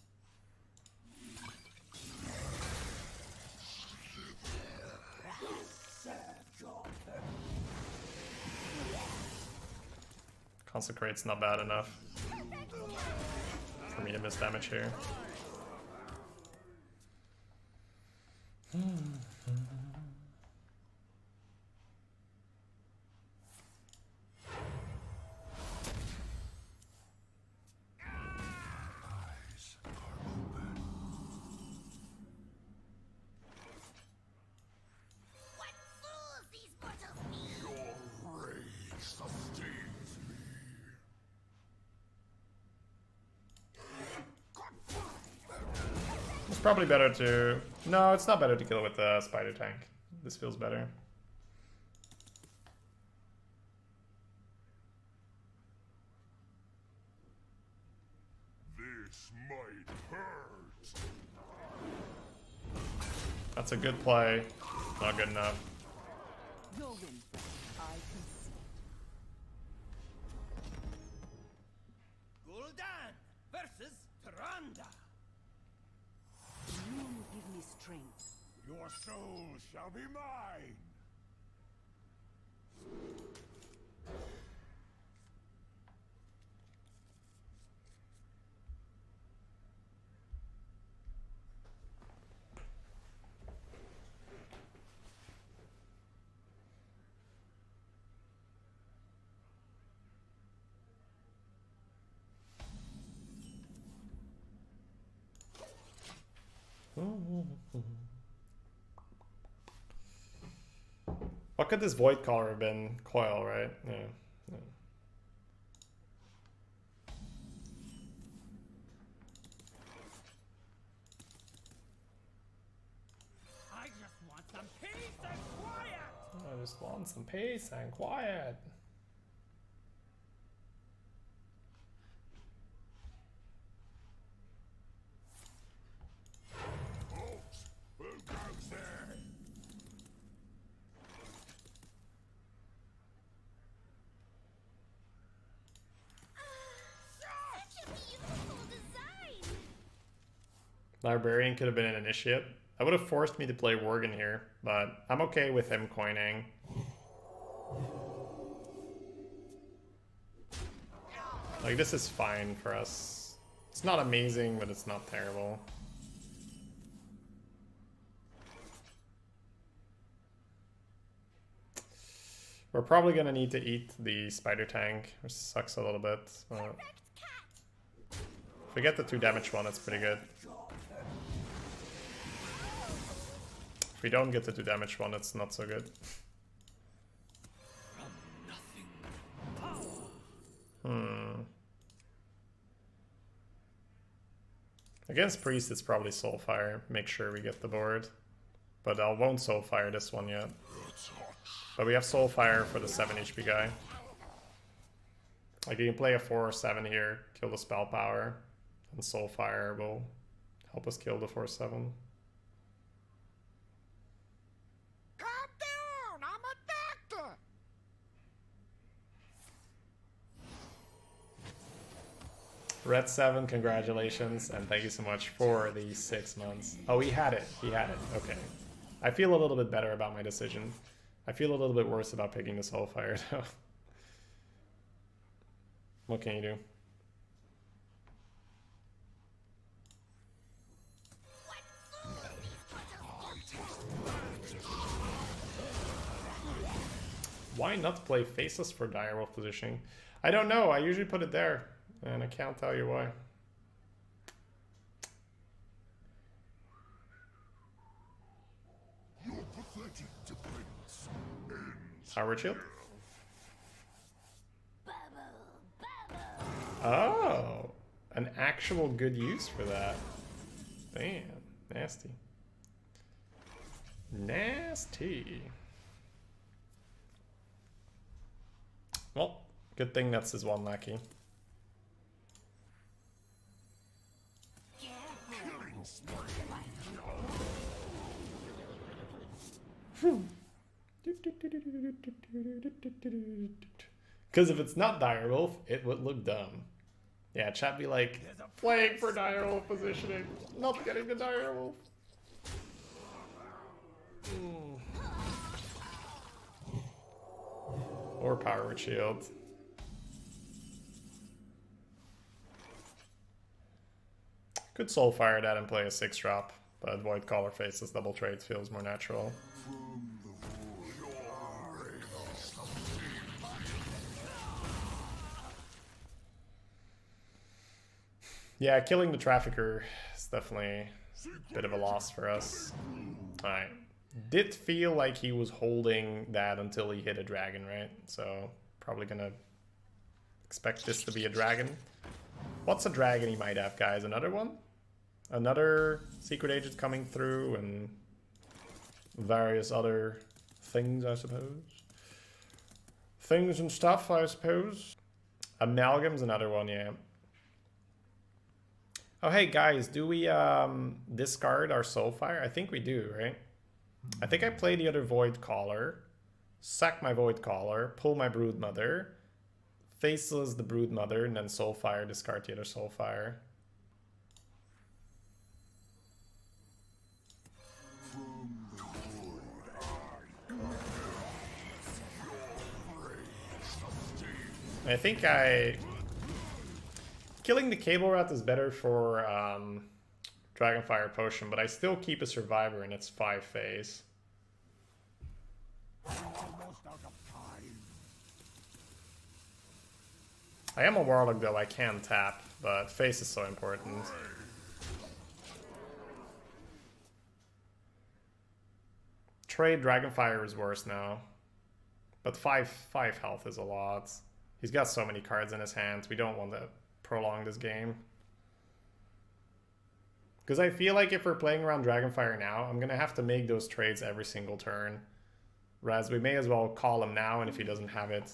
S2: Consecrate's not bad enough for me to miss damage here.
S1: Eyes are open.
S2: It's probably better to... No, it's not better to kill with the spider tank. This feels better.
S1: This might hurt.
S2: That's a good play. Not good enough.
S4: You'll win, I can see.
S3: Gul'dan versus Tyrande.
S4: You give me strength.
S1: Your soul shall be mine.
S2: What could this void caller have been? Coil, right? Yeah. Yeah.
S3: I just want some peace and quiet.
S2: I just want some peace and quiet.
S1: Who goes there?
S5: Such a beautiful design!
S2: Librarian could have been an initiate. That would have forced me to play Worgen here, but I'm okay with him coining. Like, this is fine for us. It's not amazing, but it's not terrible. We're probably gonna need to eat the spider tank, which sucks a little bit. But if we get the 2 damage one, it's pretty good. If we don't get the 2 damage one, it's not so good. Against Priest, it's probably Soulfire. Make sure we get the board. But I won't Soulfire this one yet. But we have Soulfire for the 7 HP guy. Like, you can play a 4 or 7 here, kill the spell power, and Soulfire will help us kill the 4/7.
S3: Calm down, I'm a doctor.
S2: Red 7, congratulations, and thank you so much for the 6 months. Oh, he had it. He had it. Okay. I feel a little bit better about my decision. I feel a little bit worse about picking the Soulfire, though. What can you do? Why not play Faceless for Direwolf positioning? I don't know. I usually put it there, and I can't tell you why.
S1: Your pathetic dependence ends.
S2: Howard Shield?
S5: Bubble, bubble.
S2: Oh, an actual good use for that. Damn, nasty. Nasty. Well, good thing that's his one lackey.
S1: Killing spree.
S2: Because if it's not Direwolf, it would look dumb. Yeah, chat be like, playing for Direwolf positioning, not getting the Direwolf. Or Power with Shield. Could Soulfire that and play a 6-drop, but Void Caller Faceless double trade feels more natural. Yeah, killing the Trafficker is definitely a bit of a loss for us. Alright. Did feel like he was holding that until he hit a dragon, right? So, probably gonna expect this to be a dragon. What's a dragon he might have, guys? Another one? Another secret agent coming through and various other things, I suppose. Things and stuff, I suppose. Amalgam's another one, yeah. Oh, hey guys, do we discard our Soulfire? I think we do, right? I think I play the other Void Caller, sack my Void Caller, pull my Broodmother, faceless the Broodmother, and then Soulfire, discard the other Soulfire. I think killing the Cable Rat is better for Dragonfire Potion, but I still keep a Survivor in its 5 phase.
S1: Almost out of time.
S2: I am a Warlock though, I can tap, but face is so important. Trade Dragonfire is worse now, but 5 health is a lot. He's got so many cards in his hands, we don't want to prolong this game. Because I feel like if we're playing around Dragonfire now, I'm going to have to make those trades every single turn. Whereas we may as well call him now, and if he doesn't have it,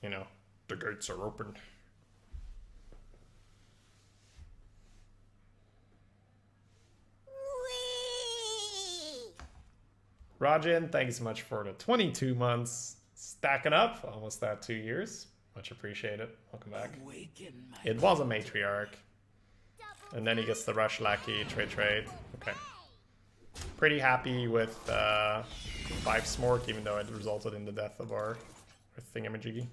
S2: you know, the gates are open. Rajin, thanks so much for the 22 months. Stacking up, almost at 2 years. Much appreciated. Welcome back. It was a Matriarch. And then he gets the Rush Lackey, trade. Okay. Pretty happy with 5 Smork, even though it resulted in the death of our thingamajiggy.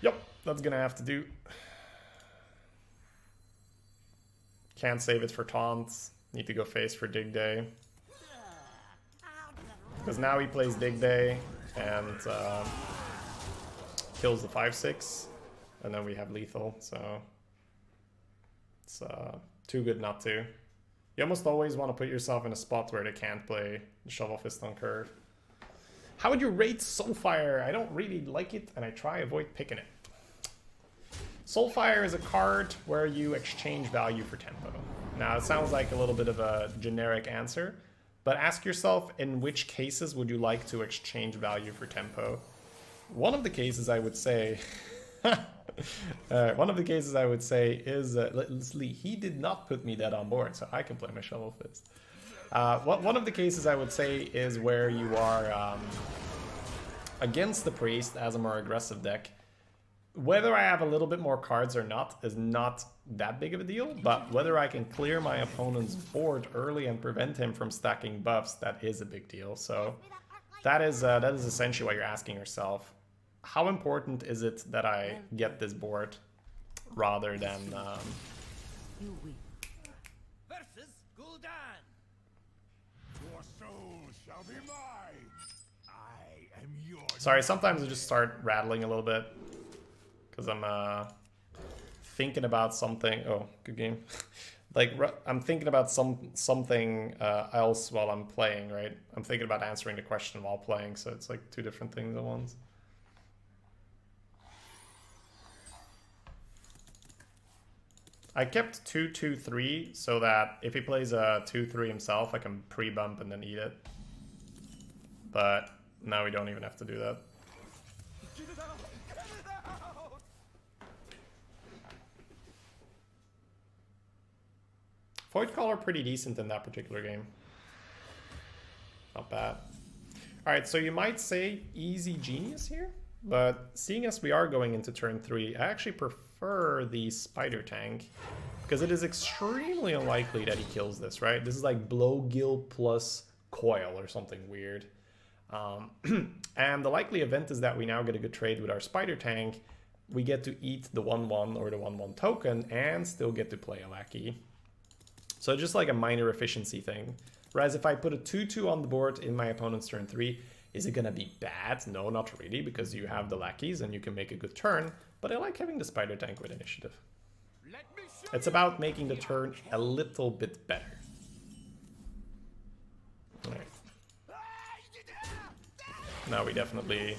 S2: Yep, that's gonna have to do. Can't save it for taunts. Need to go face for Dig Day. Because now he plays Dig Day and kills the 5/6, and then we have lethal, so it's too good not to. You almost always want to put yourself in a spot where they can't play the Shovel Fist on curve. How would you rate Soulfire? I don't really like it, and I try avoid picking it. Soulfire is a card where you exchange value for tempo. Now, it sounds like a little bit of a generic answer, but ask yourself, in which cases would you like to exchange value for tempo? One of the cases I would say, is, he did not put me dead on board, so I can play my Shovel Fist. One of the cases I would say is where you are against the Priest as a more aggressive deck. Whether I have a little bit more cards or not is not that big of a deal, but whether I can clear my opponent's board early and prevent him from stacking buffs, that is a big deal. So that is essentially what you're asking yourself. How important is it that I get this board rather than...
S3: Versus Gul'dan.
S1: Your soul shall be mine. I am yours.
S2: Sorry, sometimes I just start rattling a little bit. Because I'm thinking about something. Oh, good game. Like, I'm thinking about something else while I'm playing, right? I'm thinking about answering the question while playing, so it's like 2 different things at once. I kept 2/2/3 so that if he plays a 2/3 himself, I can pre-bump and then eat it. But now we don't even have to do that. Void Caller pretty decent in that particular game. Not bad. Alright, so you might say easy genius here, but seeing as we are going into turn 3, I actually prefer the Spider Tank, because it is extremely unlikely that he kills this, right? This is like Blowgill plus Coil or something weird. And the likely event is that we now get a good trade with our Spider Tank. We get to eat the 1/1 or the 1/1 token and still get to play a Lackey. So just like a minor efficiency thing. Whereas if I put a 2/2 on the board in my opponent's turn 3, is it going to be bad? No, not really, because you have the Lackeys and you can make a good turn. But I like having the Spider Tank with initiative. It's about making the turn a little bit better. Alright. Now we definitely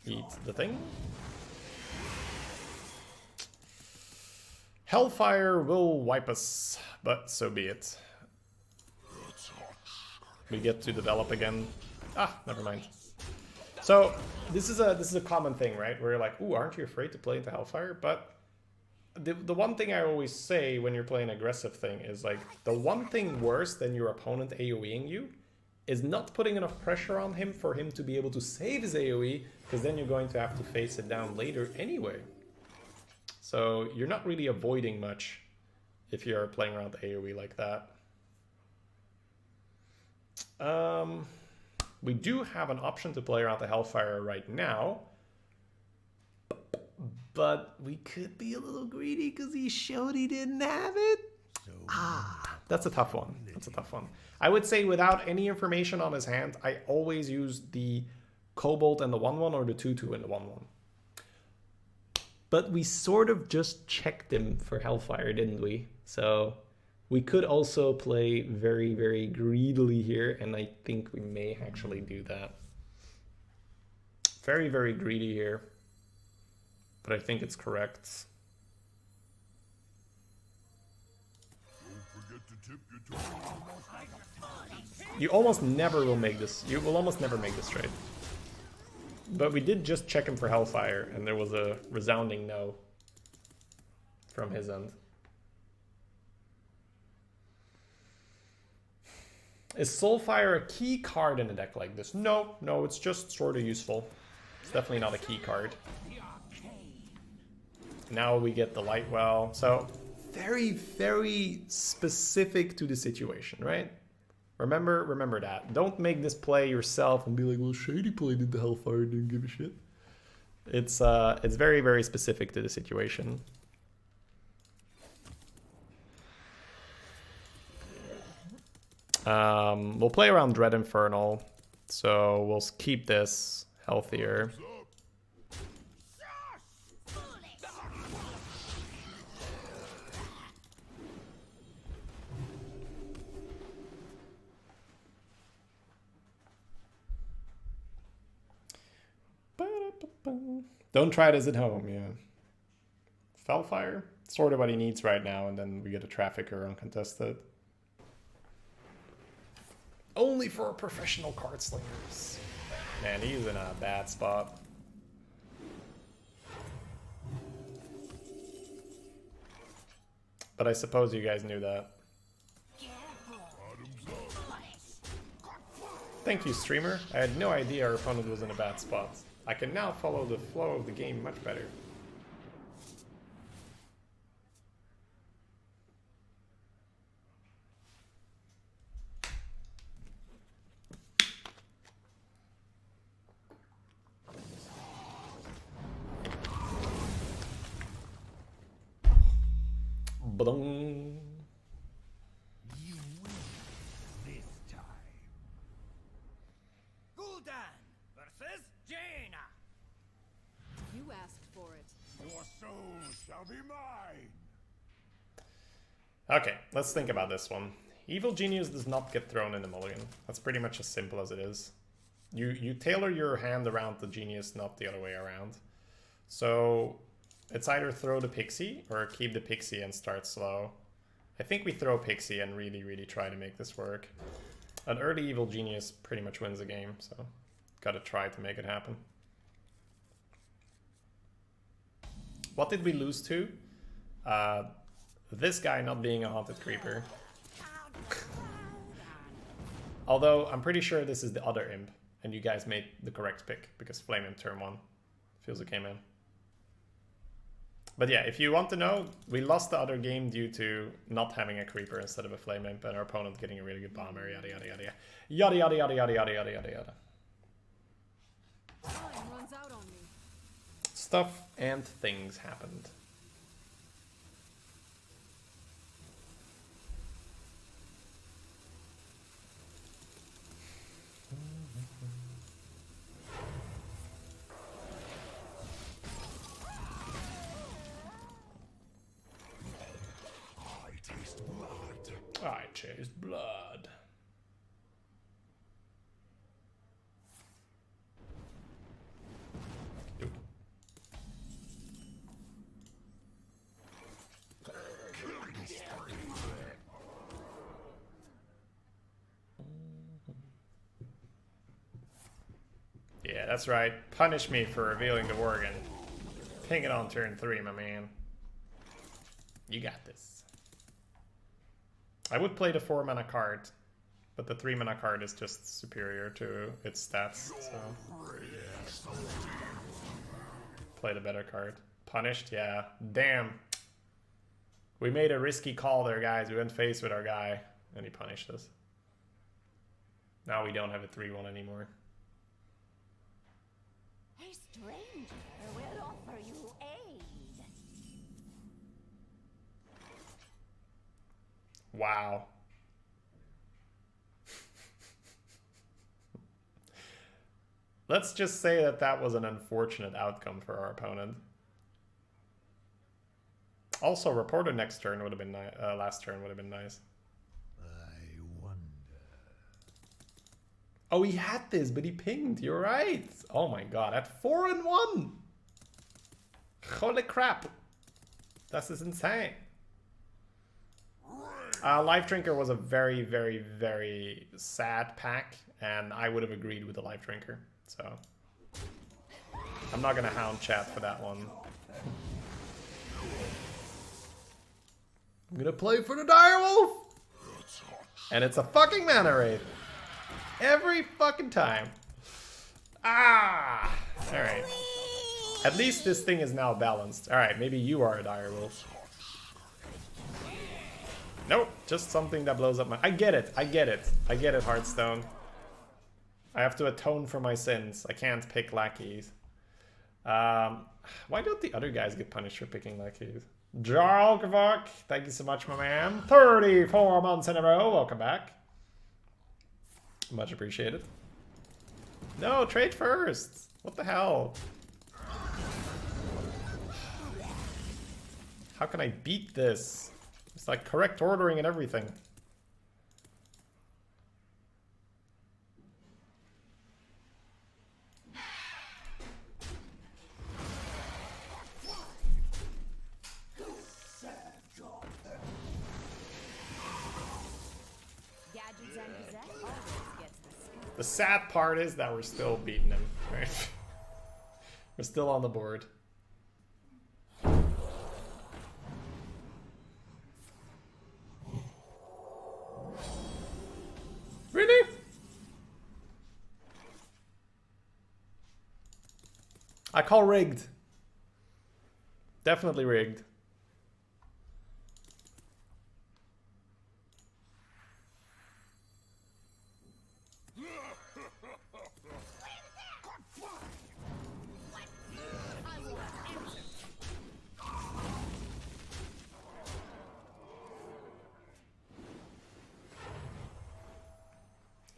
S2: eat the thing. Hellfire will wipe us, but so be it. We get to develop again. Ah, never mind. So this is a common thing, right? Where you're like, ooh, aren't you afraid to play into Hellfire? But the one thing I always say when you're playing aggressive thing is like, the one thing worse than your opponent AoEing you is not putting enough pressure on him for him to be able to save his AoE, because then you're going to have to face it down later anyway. So you're not really avoiding much if you're playing around the AoE like that. We do have an option to play around the Hellfire right now, but we could be a little greedy because he showed he didn't have it. That's a tough one. That's a tough one. I would say without any information on his hand, I always use the Cobalt and the 1/1 or the 2/2 and the 1/1. But we sort of just checked him for Hellfire, didn't we? So we could also play very, very greedily here, and I think we may actually do that. Very, very greedy here. But I think it's correct. You almost never will make this. You will almost never make this trade. But we did just check him for Hellfire, and there was a resounding no from his end. Is Soulfire a key card in a deck like this? No, no, it's just sort of useful. It's definitely not a key card. Now we get the Lightwell. So very, very specific to the situation, right? Remember that. Don't make this play yourself and be like, well, Shady played in the Hellfire and didn't give a shit. It's very, very specific to the situation. We'll play around Dread Infernal, so we'll keep this healthier. Don't try this at home, yeah. Fellfire, sort of what he needs right now, and then we get a Trafficker uncontested. Only for professional card slingers. Man, he's in a bad spot. But I suppose you guys knew that. Thank you, streamer. I had no idea our opponent was in a bad spot. I can now follow the flow of the game much better. Ba-dum.
S1: You win this time.
S3: Gul'dan versus Jaina.
S4: You asked for it.
S1: Your soul shall be mine.
S2: Okay, let's think about this one. Evil Genius does not get thrown in the mulligan. That's pretty much as simple as it is. You tailor your hand around the Genius, not the other way around. So it's either throw the Pixie or keep the Pixie and start slow. I think we throw Pixie and really, really try to make this work. An early Evil Genius pretty much wins the game, so gotta try to make it happen. What did we lose to? This guy not being a Haunted Creeper. Although, I'm pretty sure this is the other imp, and you guys made the correct pick, because Flame Imp turn 1 feels it came in. But yeah, if you want to know, we lost the other game due to not having a Creeper instead of a Flame Imp, and our opponent getting a really good Bomber, yada yada yada yada. Yada yada yada yada yada yada yada yada.
S4: Time runs out on me.
S2: Stuff and things happened. I taste blood. that's right. Punish me for revealing the Worgen. Ping it on turn 3, my man. You got this. I would play the 4 mana card, but the 3 mana card is just superior to its stats, so... Play the better card. Punished? Yeah. Damn. We made a risky call there, guys. We went face with our guy, and he punished us. Now we don't have a 3-1 anymore.
S5: A stranger will offer you aid.
S2: Wow. Let's just say that that was an unfortunate outcome for our opponent. Also, Reporter next turn would have been nice. Last turn would have been nice.
S1: I wonder.
S2: Oh, he had this, but he pinged. You're right. Oh my god, at 4-1. Holy crap. This is insane. Life Drinker was a very, very, very sad pack, and I would have agreed with the Life Drinker. So I'm not gonna hound chat for that one. I'm gonna play for the Direwolf! And it's a fucking mana wraith. Every fucking time. Ah! Alright. At least this thing is now balanced. Alright, maybe you are a Direwolf. Nope, just something that blows up my... I get it, I get it. I get it, Hearthstone. I have to atone for my sins. I can't pick lackeys. Why don't the other guys get punished for picking lackeys? Jarlkavok, thank you so much, my man. 34 months in a row. Welcome back. Much appreciated. No, trade first. What the hell? How can I beat this? It's like correct ordering and everything. The sad part is that we're still beating him, right? We're still on the board. Really? I call rigged. Definitely rigged.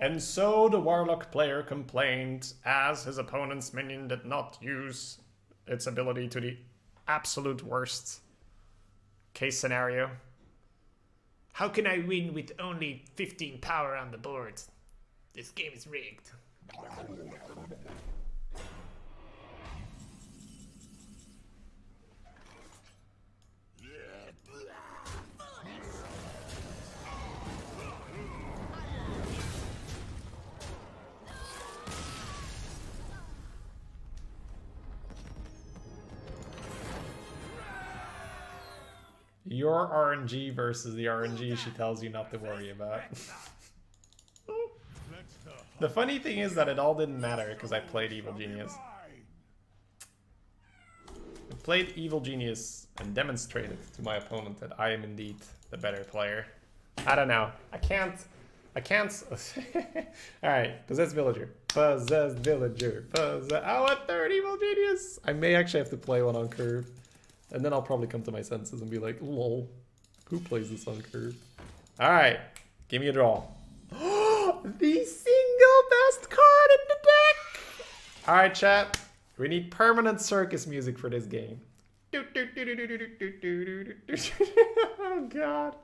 S2: And so the Warlock player complained as his opponent's minion did not use its ability to the absolute worst case scenario. How can I win with only 15 power on the board? This game is rigged. Your RNG versus the RNG she tells you not to worry about. The funny thing is that it all didn't matter because I played Evil Genius. I played Evil Genius and demonstrated to my opponent that I am indeed the better player. I don't know. I can't. Alright, Possessed Villager. Possessed Villager. I want third Evil Genius. I may actually have to play one on curve. And then I'll probably come to my senses and be like, lol, who plays this on curve? Alright, give me a draw. The single best card in the deck! Alright, chat. We need permanent circus music for this game. Oh, God.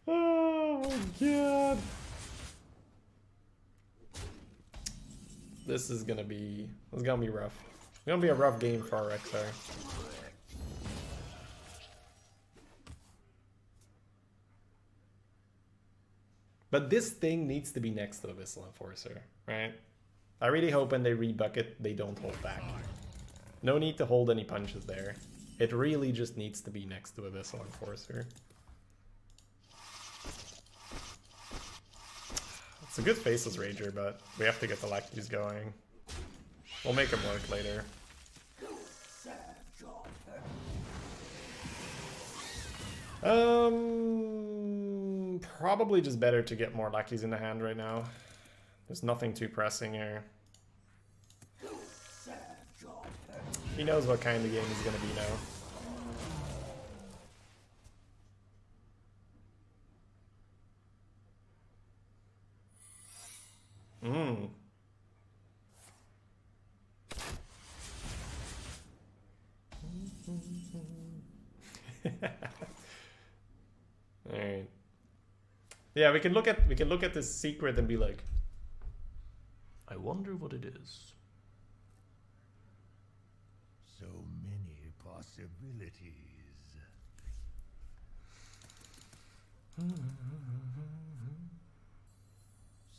S2: Oh, my God. This is gonna be rough. It's gonna be a rough game for our XR. But this thing needs to be next to the Abyssal Enforcer, right? I really hope when they rebucket, they don't hold back. No need to hold any punches there. It really just needs to be next to Abyssal Enforcer. It's a good Faceless Rager, but we have to get the lackeys going. We'll make them work later. Probably just better to get more lackeys in the hand right now. There's nothing too pressing here. He knows what kind of game he's gonna be now. Alright. Yeah, we can look at this secret and be like, I wonder what it is.
S1: So many possibilities.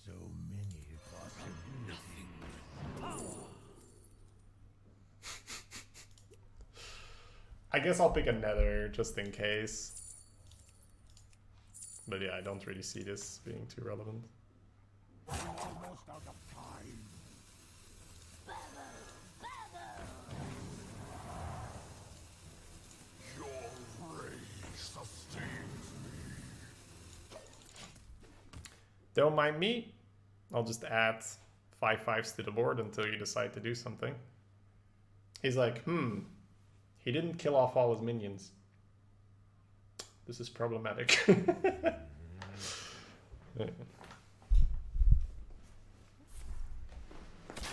S1: So many possibilities.
S2: I guess I'll pick a nether just in case. But yeah, I don't really see this being too relevant.
S1: Almost out of time. Your ray sustains me.
S2: Don't mind me. I'll just add 5/5s to the board until you decide to do something. He's like, he didn't kill off all his minions. This is problematic.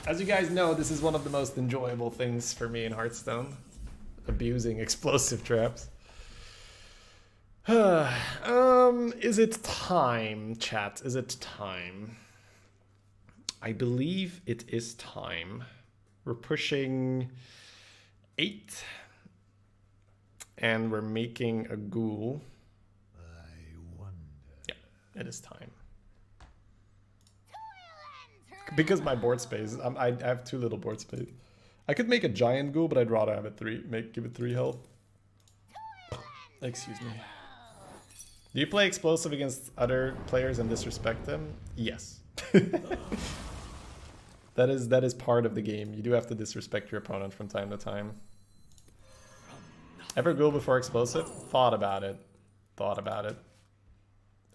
S2: As you guys know, this is one of the most enjoyable things for me in Hearthstone. Abusing explosive traps. Is it time, chat? Is it time? I believe it is time. We're pushing 8. And we're making a ghoul.
S1: I wonder.
S2: Yeah, it is time. Because my board space, I have too little board space. I could make a giant ghoul, but I'd rather have it give it 3 health. Excuse me. Do you play explosive against other players and disrespect them? Yes. That is part of the game. You do have to disrespect your opponent from time to time. Ever ghoul before explosive? Thought about it.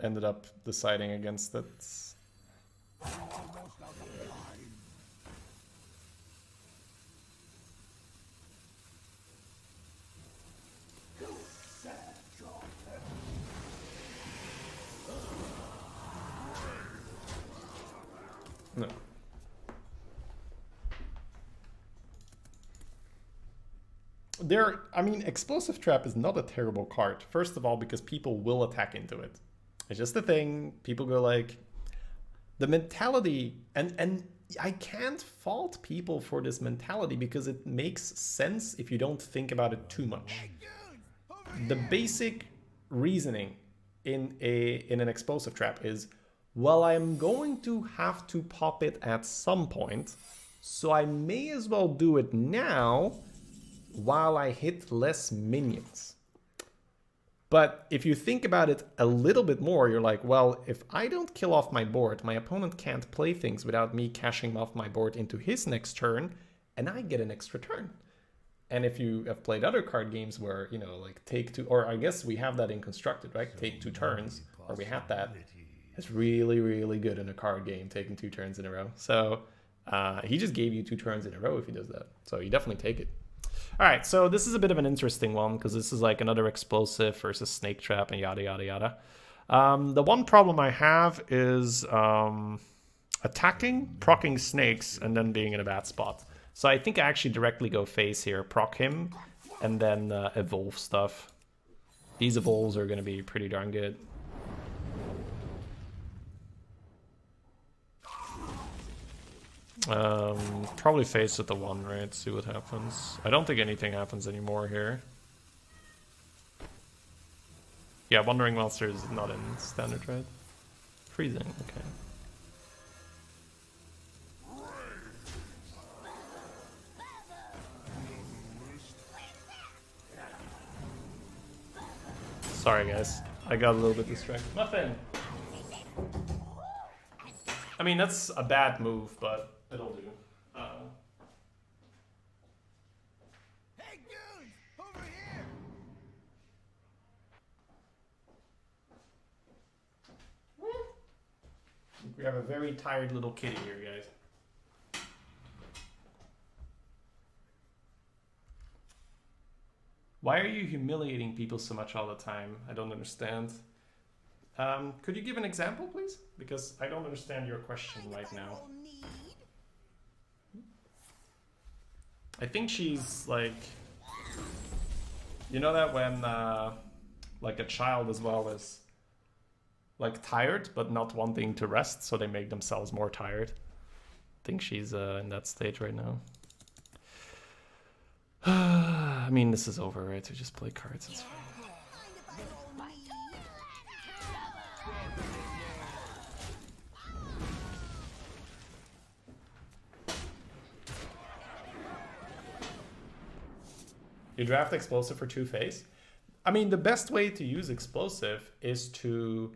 S2: Ended up deciding against it. No. I mean, Explosive Trap is not a terrible card. First of all, because people will attack into it. It's just a thing. People go like, the mentality, and I can't fault people for this mentality because it makes sense if you don't think about it too much. The basic reasoning in an Explosive Trap is, well, I'm going to have to pop it at some point, so I may as well do it now while I hit less minions. But if you think about it a little bit more, you're like, well, if I don't kill off my board, my opponent can't play things without me cashing off my board into his next turn, and I get an extra turn. And if you have played other card games where, you know, like take 2, or I guess we have that in Constructed, right? Take 2 turns, or we have that. It's really, really good in a card game, taking 2 turns in a row. So he just gave you 2 turns in a row if he does that. So you definitely take it. All right, so this is a bit of an interesting one because this is like another explosive versus snake trap and yada, yada, yada. The one problem I have is attacking, proccing snakes, and then being in a bad spot. So I think I actually directly go face here, proc him, and then evolve stuff. These evolves are going to be pretty darn good. Probably face at the 1, right? See what happens. I don't think anything happens anymore here. Yeah, Wandering Monster is not in standard, right? Freezing, okay. Sorry guys, I got a little bit distracted. Nothing. I mean, that's a bad move, but it'll do.
S1: Hey, dudes! Over here!
S2: We have a very tired little kitty here, guys. Why are you humiliating people so much all the time? I don't understand. Could you give an example, please? Because I don't understand your question right now. I think she's like... You know that when like a child as well is like tired but not wanting to rest, so they make themselves more tired. I think she's in that stage right now. I mean, this is over, right? We just play cards, it's fine. You draft explosive for 2 phase? I mean, the best way to use explosive is to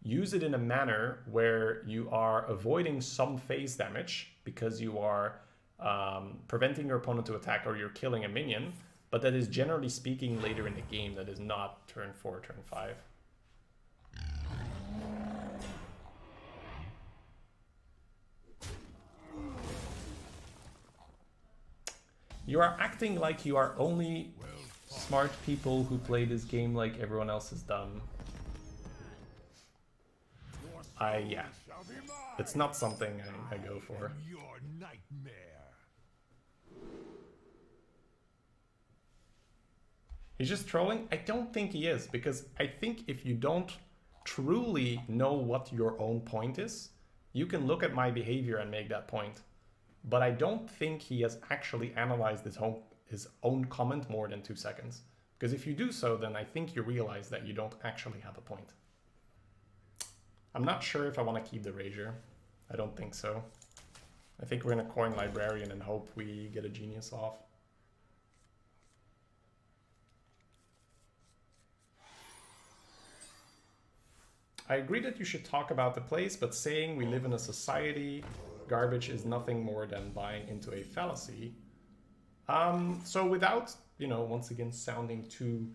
S2: use it in a manner where you are avoiding some phase damage because you are preventing your opponent to attack or you're killing a minion, but that is generally speaking later in the game, that is not turn 4, turn 5. You are acting like you are only smart people who play this game like everyone else is dumb. Yeah. It's not something I go for.
S1: Your nightmare.
S2: He's just trolling? I don't think he is, because I think if you don't truly know what your own point is, you can look at my behavior and make that point. But I don't think he has actually analyzed his own comment more than 2 seconds. Because if you do so, then I think you realize that you don't actually have a point. I'm not sure if I want to keep the Rager. I don't think so. I think we're going to coin Librarian and hope we get a Genius off. I agree that you should talk about the place, but saying we live in a society, garbage is nothing more than buying into a fallacy. So without, you know, once again sounding too...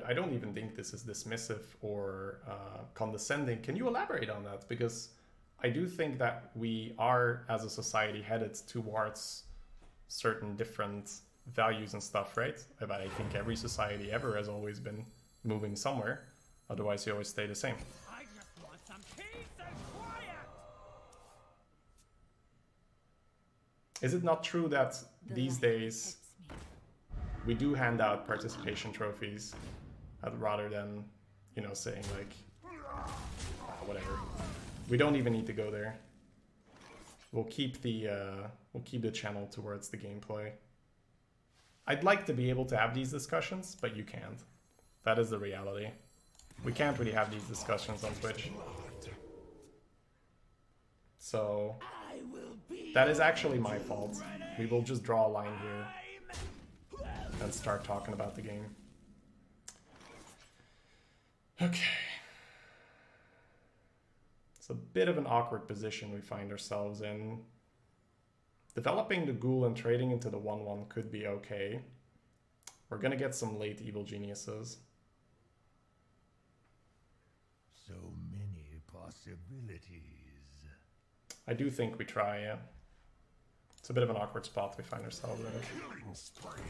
S2: I don't even think this is dismissive or condescending. Can you elaborate on that? Because I do think that we are, as a society, headed towards certain different values and stuff, right? But I think every society ever has always been moving somewhere. Otherwise, you always stay the same.
S3: I just want some peace and quiet.
S2: Is it not true that these days we do hand out participation trophies rather than, you know, saying like, whatever. We don't even need to go there. We'll keep the channel towards the gameplay. I'd like to be able to have these discussions, but you can't. That is the reality. We can't really have these discussions on Twitch. So that is actually my fault. We will just draw a line here and start talking about the game. Okay. It's a bit of an awkward position we find ourselves in. Developing the ghoul and trading into the 1/1 could be okay. We're gonna get some late evil geniuses.
S1: So many possibilities.
S2: I do think we try, yeah. It's a bit of an awkward spot we find ourselves in.
S1: Killing spree.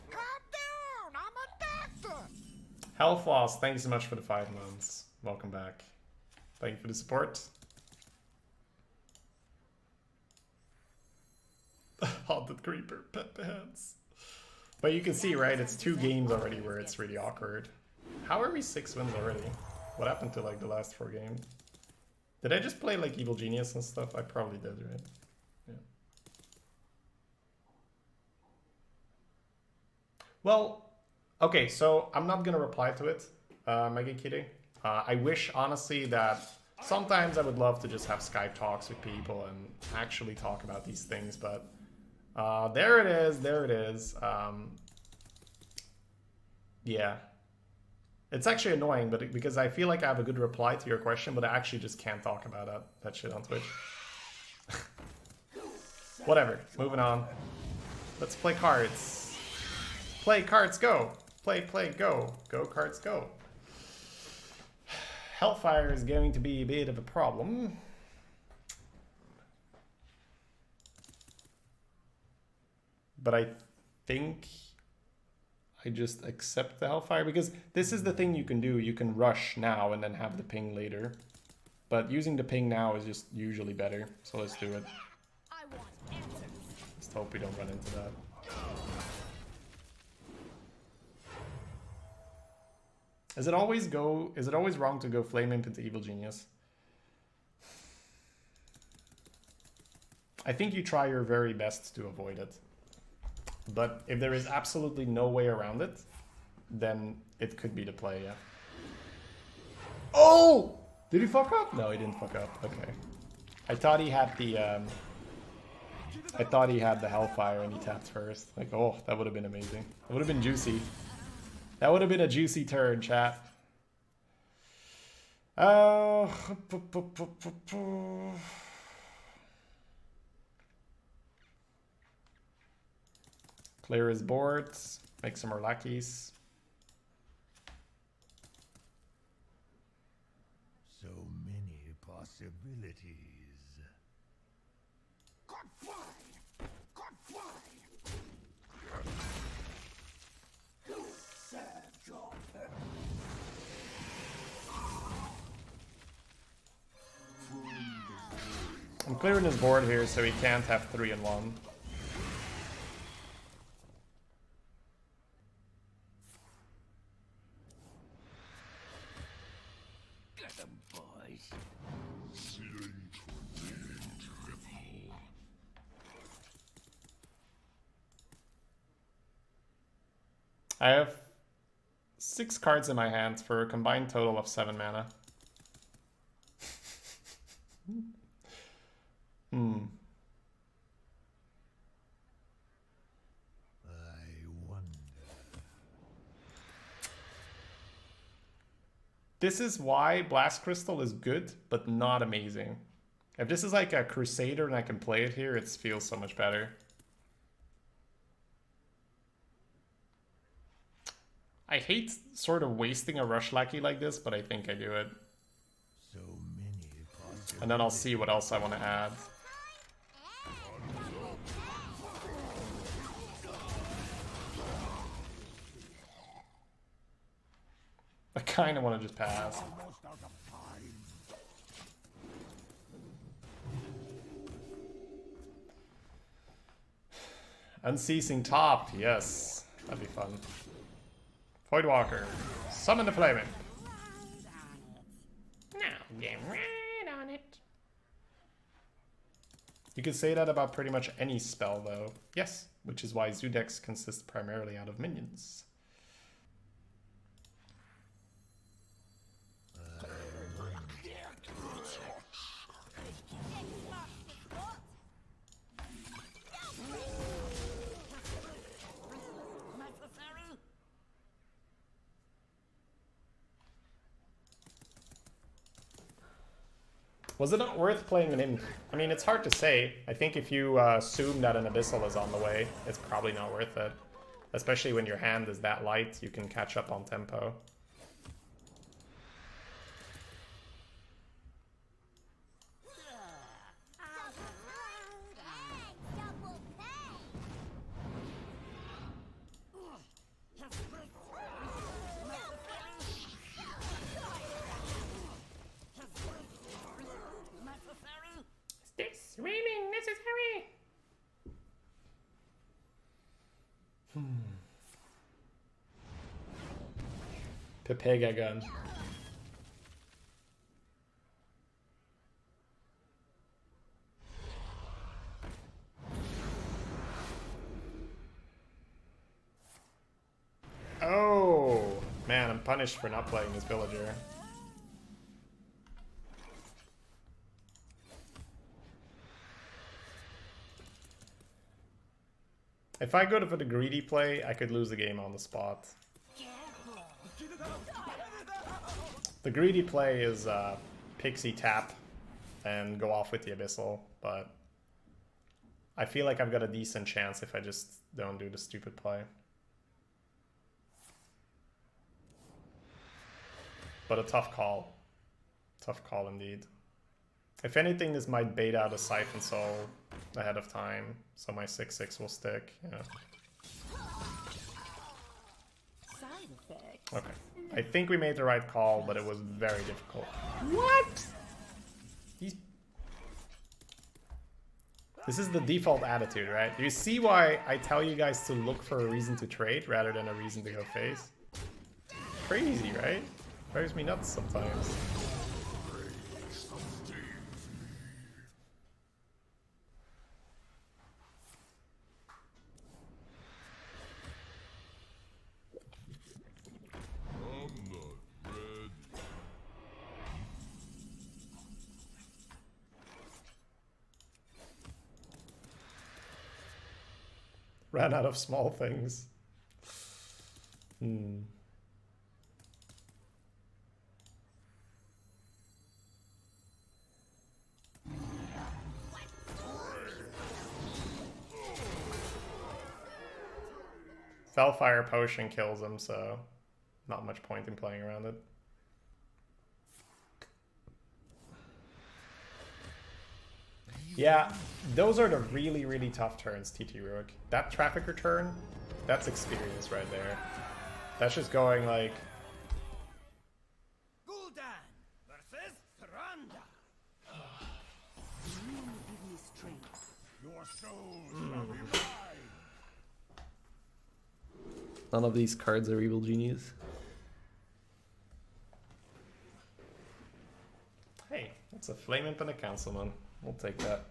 S3: Calm down, I'm a dancer.
S2: Hellfloss, thank you so much for the 5 months. Welcome back. Thank you for the support. Haunted Creeper, pet pants. But you can see, right, it's 2 games already where it's really awkward. How are we 6 wins already? What happened to like the last 4 games? Did I just play like Evil Genius and stuff? I probably did, right? Yeah. Well, okay, so I'm not gonna reply to it, Mega Kitty. I wish, honestly, that sometimes I would love to just have Skype talks with people and actually talk about these things, but there it is, there it is. Yeah. It's actually annoying, but because I feel like I have a good reply to your question, but I actually just can't talk about that shit on Twitch. Whatever, moving on. Let's play cards. Play cards, go. Play, go. Go cards, go. Hellfire is going to be a bit of a problem. But I think I just accept the Hellfire, because this is the thing you can do. You can rush now and then have the ping later. But using the ping now is just usually better. So let's do it.
S3: I want answers.
S2: Just hope we don't run into that. Is it always wrong to go Flame Imp into Evil Genius? I think you try your very best to avoid it. But if there is absolutely no way around it, then it could be the play, yeah. Oh! Did he fuck up? No, he didn't fuck up. Okay. I thought he had the Hellfire and he tapped first. Like, oh, that would have been amazing. That would have been juicy. That would have been a juicy turn, chat. Clear his board. Make some more lackeys.
S1: So many possibilities.
S2: I'm clearing his board here so he can't have 3 in 1.
S3: Get them, boys.
S2: I have 6 cards in my hand for a combined total of 7 mana.
S1: I wonder.
S2: This is why Blast Crystal is good, but not amazing. If this is like a Crusader and I can play it here, it feels so much better. I hate sort of wasting a Rush Lackey like this, but I think I do it.
S1: So many possibilities.
S2: And then I'll see what else I want to add. I kind of want to just pass.
S1: Almost out of time.
S2: Unceasing Top, yes. That'd be fun. Voidwalker, summon the Flame Imp. Now get right on it. You could say that about pretty much any spell, though. Yes, which is why Zoo decks consist primarily out of minions. Was it not worth playing an Imp? I mean, it's hard to say. I think if you assume that an Abyssal is on the way, it's probably not worth it. Especially when your hand is that light, you can catch up on tempo. Is this really necessary? Pepega gun. man, I'm punished for not playing this villager. If I go for the greedy play, I could lose the game on the spot. The greedy play is Pixie tap and go off with the Abyssal, but I feel like I've got a decent chance if I just don't do the stupid play. But a tough call. Tough call indeed. If anything, this might bait out a Siphon Soul ahead of time, so my 6/6 will stick. Yeah.
S4: Side effects.
S2: Okay. I think we made the right call, but it was very difficult. What? This is the default attitude, right? Do you see why I tell you guys to look for a reason to trade rather than a reason to go face? Crazy, right? Drives me nuts sometimes. Ran out of small things. Fellfire Potion kills him, so not much point in playing around it. Yeah, those are the really, really tough turns, TT Rook. That Trafficker turn, that's experience right there. That's just going like...
S3: Gul'dan versus Tyrande.
S4: You give me strength.
S1: Your soul shall be mine.
S2: None of these cards are Evil Genius. Hey, that's a Flame Imp and a Councilman. We'll take that.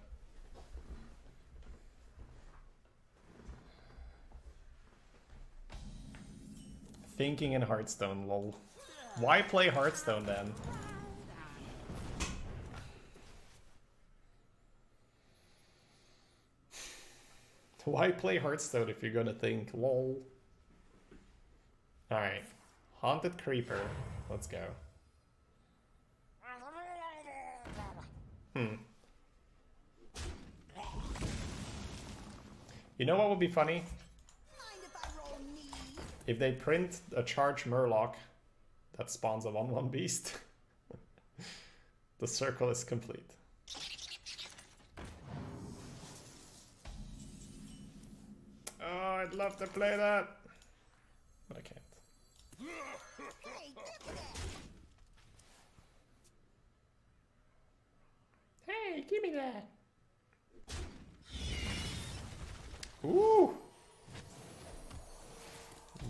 S2: Thinking in Hearthstone, lol. Why play Hearthstone then? Why play Hearthstone if you're gonna think, lol? Alright. Haunted Creeper. Let's go. You know what would be funny? If they print a charge Murloc that spawns a 1/1 beast. The circle is complete. Oh, I'd love to play that. But I can't. Hey, give me that. Ooh.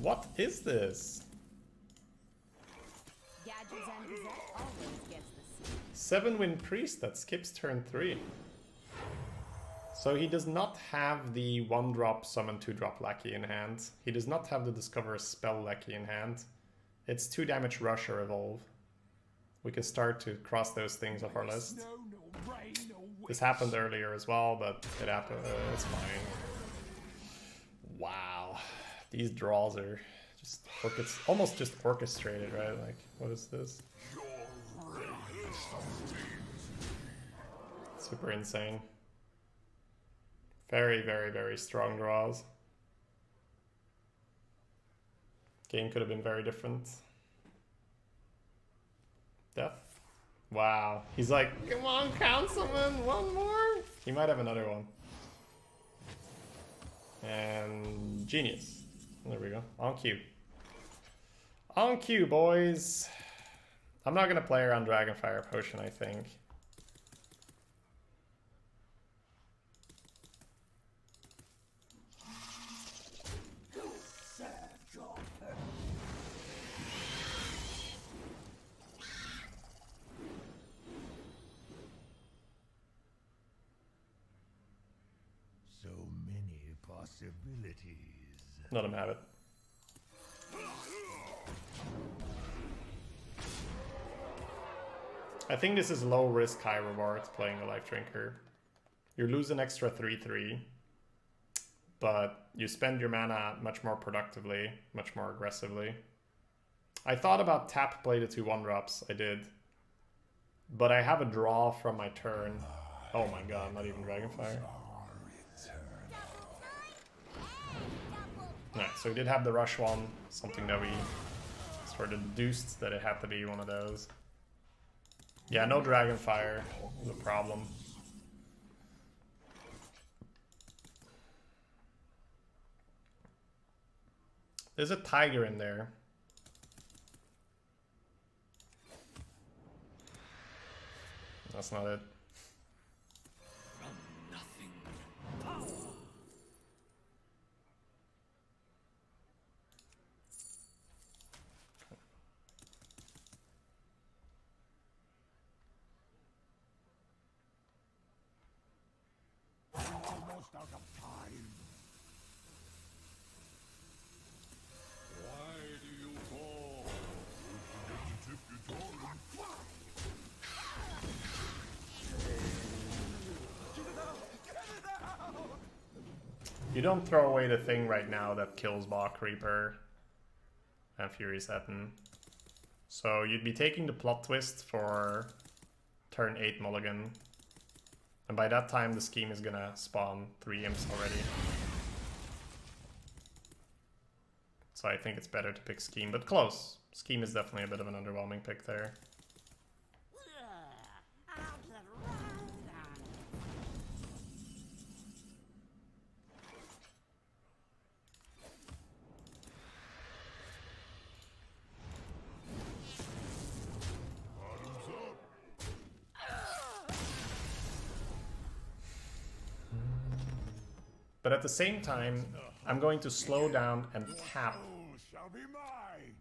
S2: What is this?
S4: Gadgets and Gazette always gets the seed.
S2: 7-win Priest that skips turn 3. So he does not have the 1-drop summon 2-drop Lackey in hand. He does not have the Discover Spell Lackey in hand. It's 2 damage Rush or Evolve. We can start to cross those things off our list. This happened earlier as well, but it happened. It's fine. Wow. These draws are just almost just orchestrated, right? Like, what is this? Super insane. Very, very, very strong draws. Game could have been very different. Death? Wow. He's like, come on, Councilman, one more? He might have another one. And Genius. There we go. On cue. On cue, boys. I'm not going to play around Dragonfire Potion, I think.
S1: So many possibilities.
S2: Let him have it. I think this is low risk, high reward playing a Life Drinker. You lose an extra 3/3, but you spend your mana much more productively, much more aggressively. I thought about tap play the 2 1-drops, I did. But I have a draw from my turn. Oh my god, not even Dragonfire. Alright, so we did have the rush one, something that we sort of deduced that it had to be one of those. Yeah, no Dragonfire was a problem. There's a tiger in there. That's not it.
S1: Almost out of time. Why do you fall?
S2: You don't throw away the thing right now that kills Bog Creeper and Fury Satin. So you'd be taking the plot twist for turn 8 mulligan. And by that time the scheme is gonna spawn 3 imps already. So I think it's better to pick scheme, but close. Scheme is definitely a bit of an underwhelming pick there. But at the same time, I'm going to slow down and tap.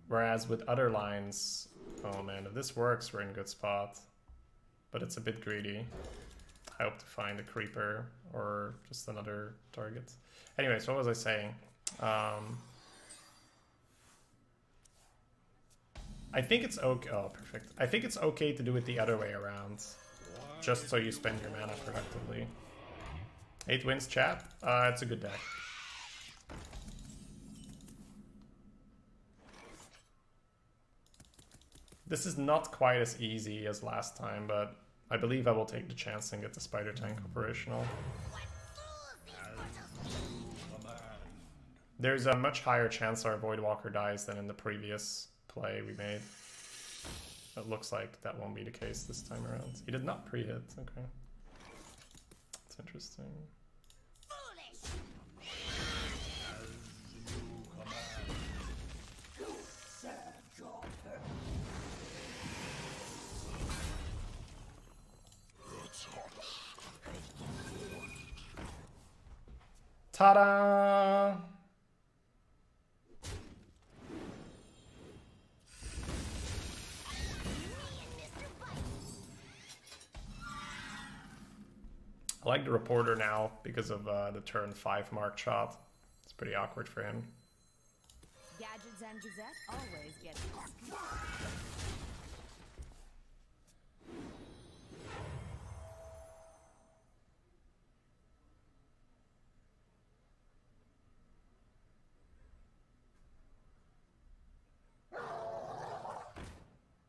S2: Whereas with other lines, oh man, if this works, we're in a good spot. But it's a bit greedy. I hope to find a creeper or just another target. Anyways, what was I saying? I think it's okay. Oh, perfect. I think it's okay to do it the other way around. Just so you spend your mana productively. 8 wins, chat. It's a good deck. This is not quite as easy as last time, but I believe I will take the chance and get the Spider Tank operational. There's a much higher chance our Voidwalker dies than in the previous play we made. It looks like that won't be the case this time around. He did not pre-hit, okay. That's interesting. Ta-da! I like the reporter now because of the turn 5 marked shot. It's pretty awkward for him.
S4: Gadgets and Gazette always get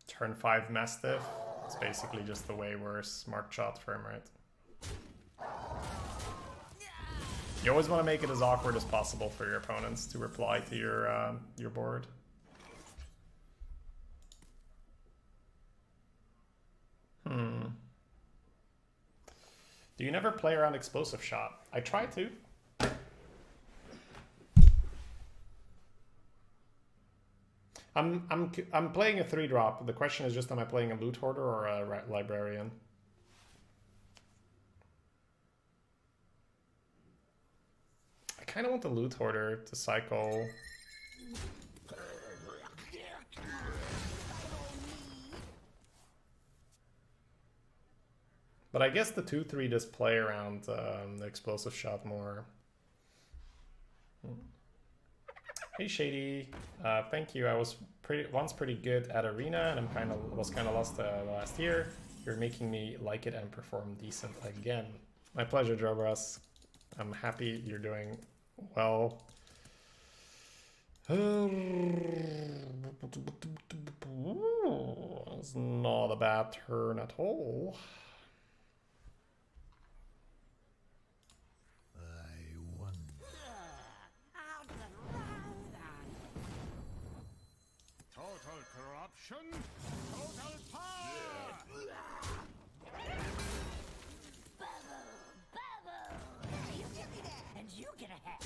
S2: Turn 5 Mastiff. It's basically just the way worse marked shot for him, right? You always want to make it as awkward as possible for your opponents to reply to your board. Do you never play around Explosive Shot? I try to. I'm playing a 3-drop. The question is just, am I playing a Loot Hoarder or a Librarian? I kind of want the Loot Hoarder to cycle. But I guess the 2/3 does play around the Explosive Shot more. Hey Shady, thank you. I was once pretty good at Arena, and was kind of lost last year. You're making me like it and perform decent again. My pleasure, Drobras. I'm happy you're doing well. It's not a bad turn at all.
S1: I wonder.
S3: Out and round and
S1: Total corruption, total power.
S3: you give me that, and you get a hat.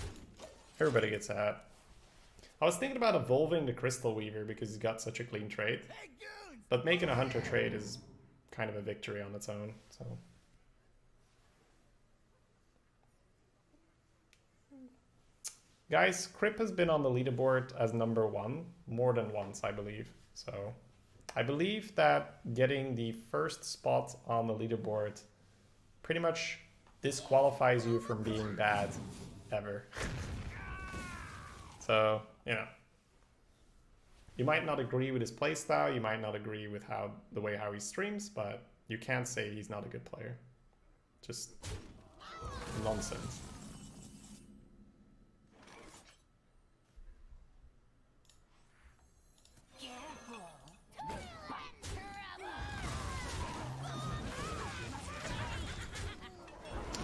S2: Everybody gets a hat. I was thinking about evolving the Crystal Weaver because he's got such a clean trait.
S1: Hey, goons!
S2: But making a Hunter trait is kind of a victory on its own, so. Guys, Crip has been on the leaderboard as #1 more than once, I believe. So I believe that getting the first spot on the leaderboard pretty much disqualifies you from being bad ever. So, you know. You might not agree with his playstyle, you might not agree with the way he streams, but you can't say he's not a good player. Just nonsense.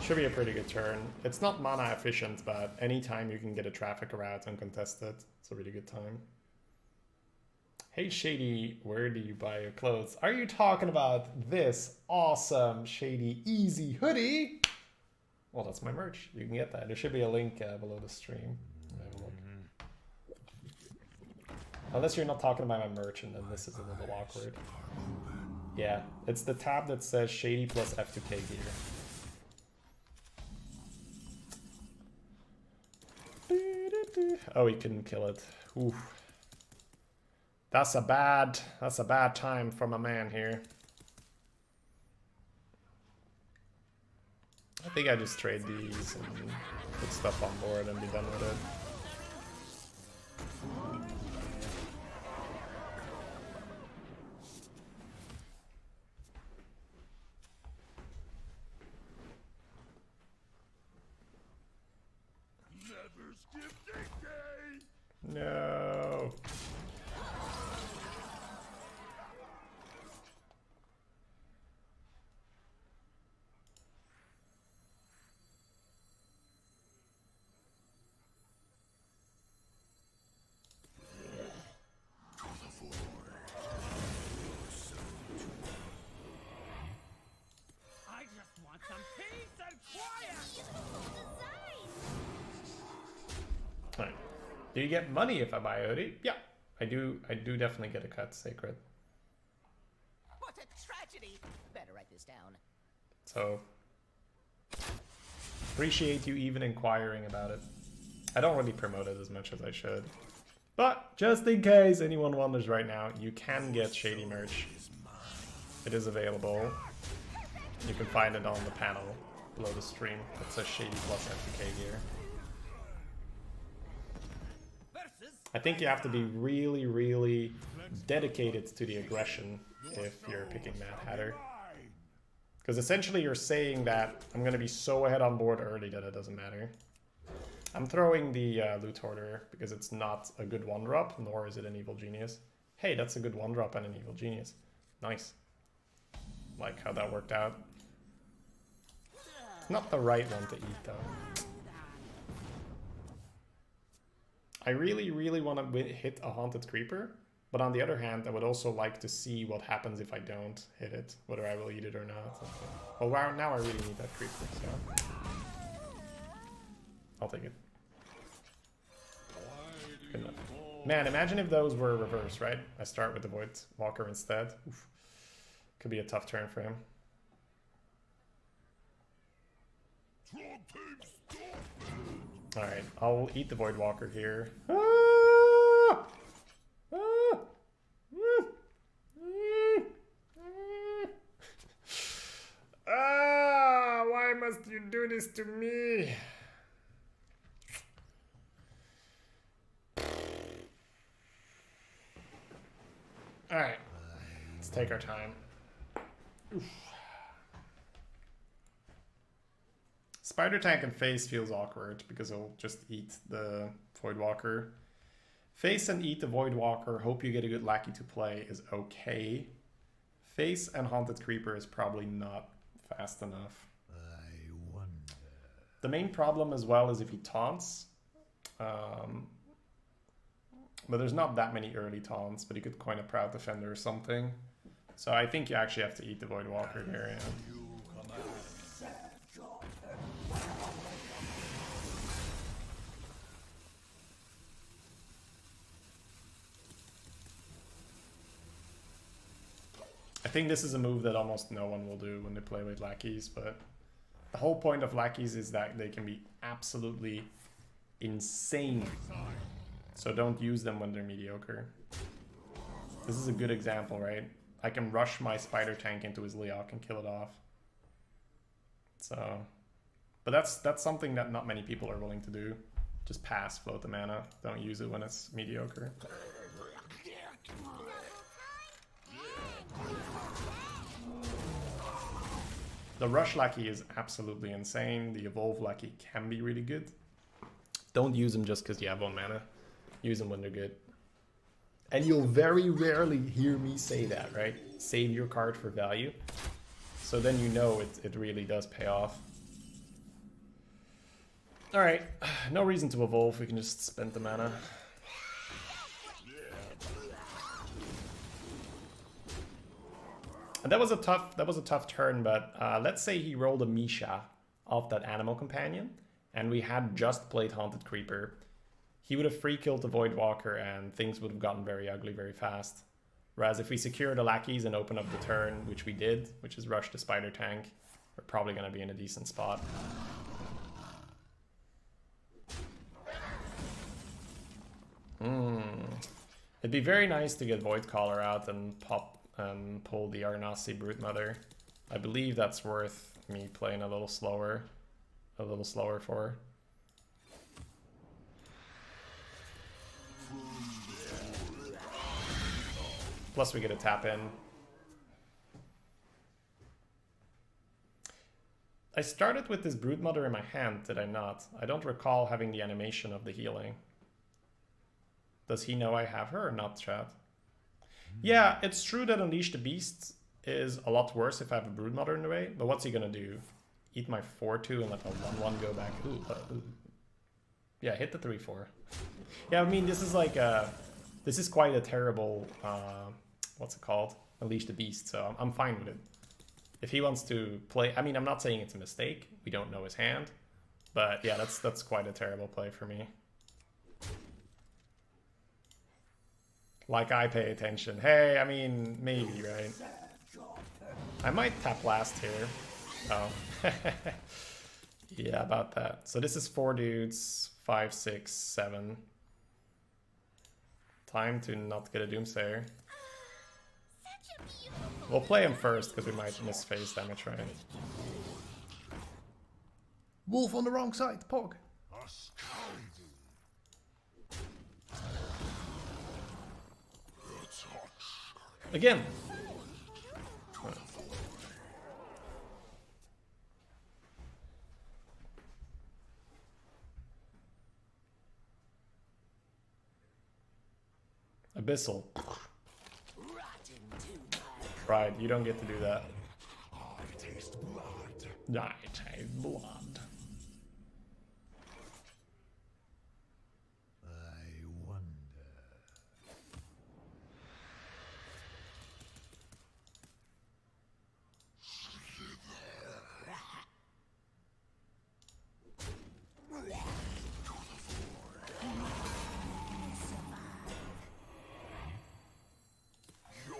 S2: Should be a pretty good turn. It's not mana efficient, but anytime you can get a traffic route uncontested, it's a really good time. Hey Shady, where do you buy your clothes? Are you talking about this awesome Shady Easy hoodie? Well, that's my merch. You can get that. There should be a link below the stream. Have a look. Unless you're not talking about my merch, and then this is a little awkward. Yeah, it's the tab that says Shady plus F2K gear. Oh, he couldn't kill it. Oof. That's a bad time for my man here. I think I just trade these and put stuff on board and be done with it.
S1: Never skip day.
S2: No.
S3: I just want some peace and quiet.
S2: Alright. Do you get money if I buy a hoodie? Yeah, I do definitely get a cut, Sacred.
S3: What a tragedy. Better write this down.
S2: So appreciate you even inquiring about it. I don't really promote it as much as I should. But just in case anyone wonders right now, you can get Shady merch. It is available. You can find it on the panel below the stream. It says Shady plus FPK gear. I think you have to be really, really dedicated to the aggression if you're picking Mad Hatter. Because essentially you're saying that I'm going to be so ahead on board early that it doesn't matter. I'm throwing the Loot Hoarder because it's not a good 1-drop, nor is it an Evil Genius. Hey, that's a good 1-drop and an Evil Genius. Nice. Like how that worked out. Not the right one to eat though. I really, really want to hit a Haunted Creeper, but on the other hand, I would also like to see what happens if I don't hit it, whether I will eat it or not. Well, now I really need that Creeper, so I'll take it. Good enough. Man, imagine if those were reversed, right? I start with the Void Walker instead. Oof. Could be a tough turn for him. Alright, I'll eat the Void Walker here. Ah! Ah! Ah! Why must you do this to me? Alright, let's take our time. Spider Tank and Face feels awkward because it'll just eat the Voidwalker. Face and eat the Voidwalker, hope you get a good lackey to play is okay. Face and Haunted Creeper is probably not fast enough.
S1: I wonder.
S2: The main problem as well is if he taunts. But there's not that many early taunts, but he could coin a Proud Defender or something. So I think you actually have to eat the Voidwalker here, yeah. I think this is a move that almost no one will do when they play with lackeys, but the whole point of lackeys is that they can be absolutely insane. So don't use them when they're mediocre. This is a good example, right? I can rush my Spider Tank into his Leok and kill it off. So, but that's something that not many people are willing to do. Just pass, float the mana. Don't use it when it's mediocre. The Rush Lackey is absolutely insane. The Evolve Lackey can be really good. Don't use them just because you have 1 mana. Use them when they're good. And you'll very rarely hear me say that, right? Save your card for value. So then you know it really does pay off. Alright, no reason to evolve, we can just spend the mana. And that was a tough turn, but let's say he rolled a Misha off that Animal Companion, and we had just played Haunted Creeper. He would have free killed the Voidwalker and things would have gotten very ugly very fast. Whereas if we secure the lackeys and open up the turn, which we did, which is rush the Spider Tank, we're probably going to be in a decent spot. It'd be very nice to get Voidcaller out and pull the Arnasi Broodmother. I believe that's worth me playing a little slower for. Plus we get a tap in. I started with this Broodmother in my hand, did I not? I don't recall having the animation of the healing. Does he know I have her or not, chat? Yeah, it's true that Unleash the Beast is a lot worse if I have a Broodmother in the way, but what's he gonna do? Eat my 4-2 and let a 1-1 go back? Ooh. Yeah, hit the 3-4. Yeah, I mean, this is like this is quite a terrible, what's it called? Unleash the Beast, so I'm fine with it. If he wants to play, I mean, I'm not saying it's a mistake. We don't know his hand, but yeah, that's quite a terrible play for me. Like I pay attention. Hey, I mean, maybe, right? I might tap last here. Oh. Yeah, about that. So this is 4 dudes, 5, 6, 7. Time to not get a Doomsayer. We'll play him first because we might miss phase damage, right? Wolf on the wrong side, Pog. Again. Abyssal. Right, you don't get to do that.
S1: I taste blood.
S2: I taste blood.
S1: I wonder. Your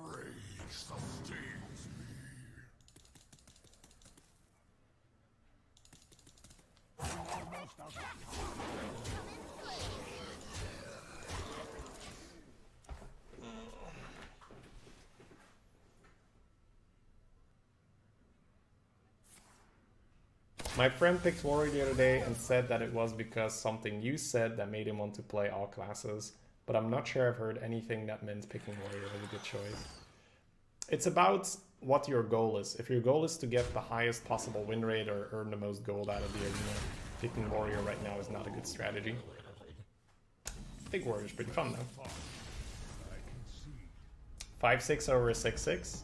S1: rage sustains me.
S2: My friend picked Warrior the other day and said that it was because something you said that made him want to play all classes, but I'm not sure I've heard anything that meant picking Warrior was a good choice. It's about what your goal is. If your goal is to get the highest possible win rate or earn the most gold out of the arena, picking warrior right now is not a good strategy. I think warrior's pretty fun though. 5-6 over a 6-6.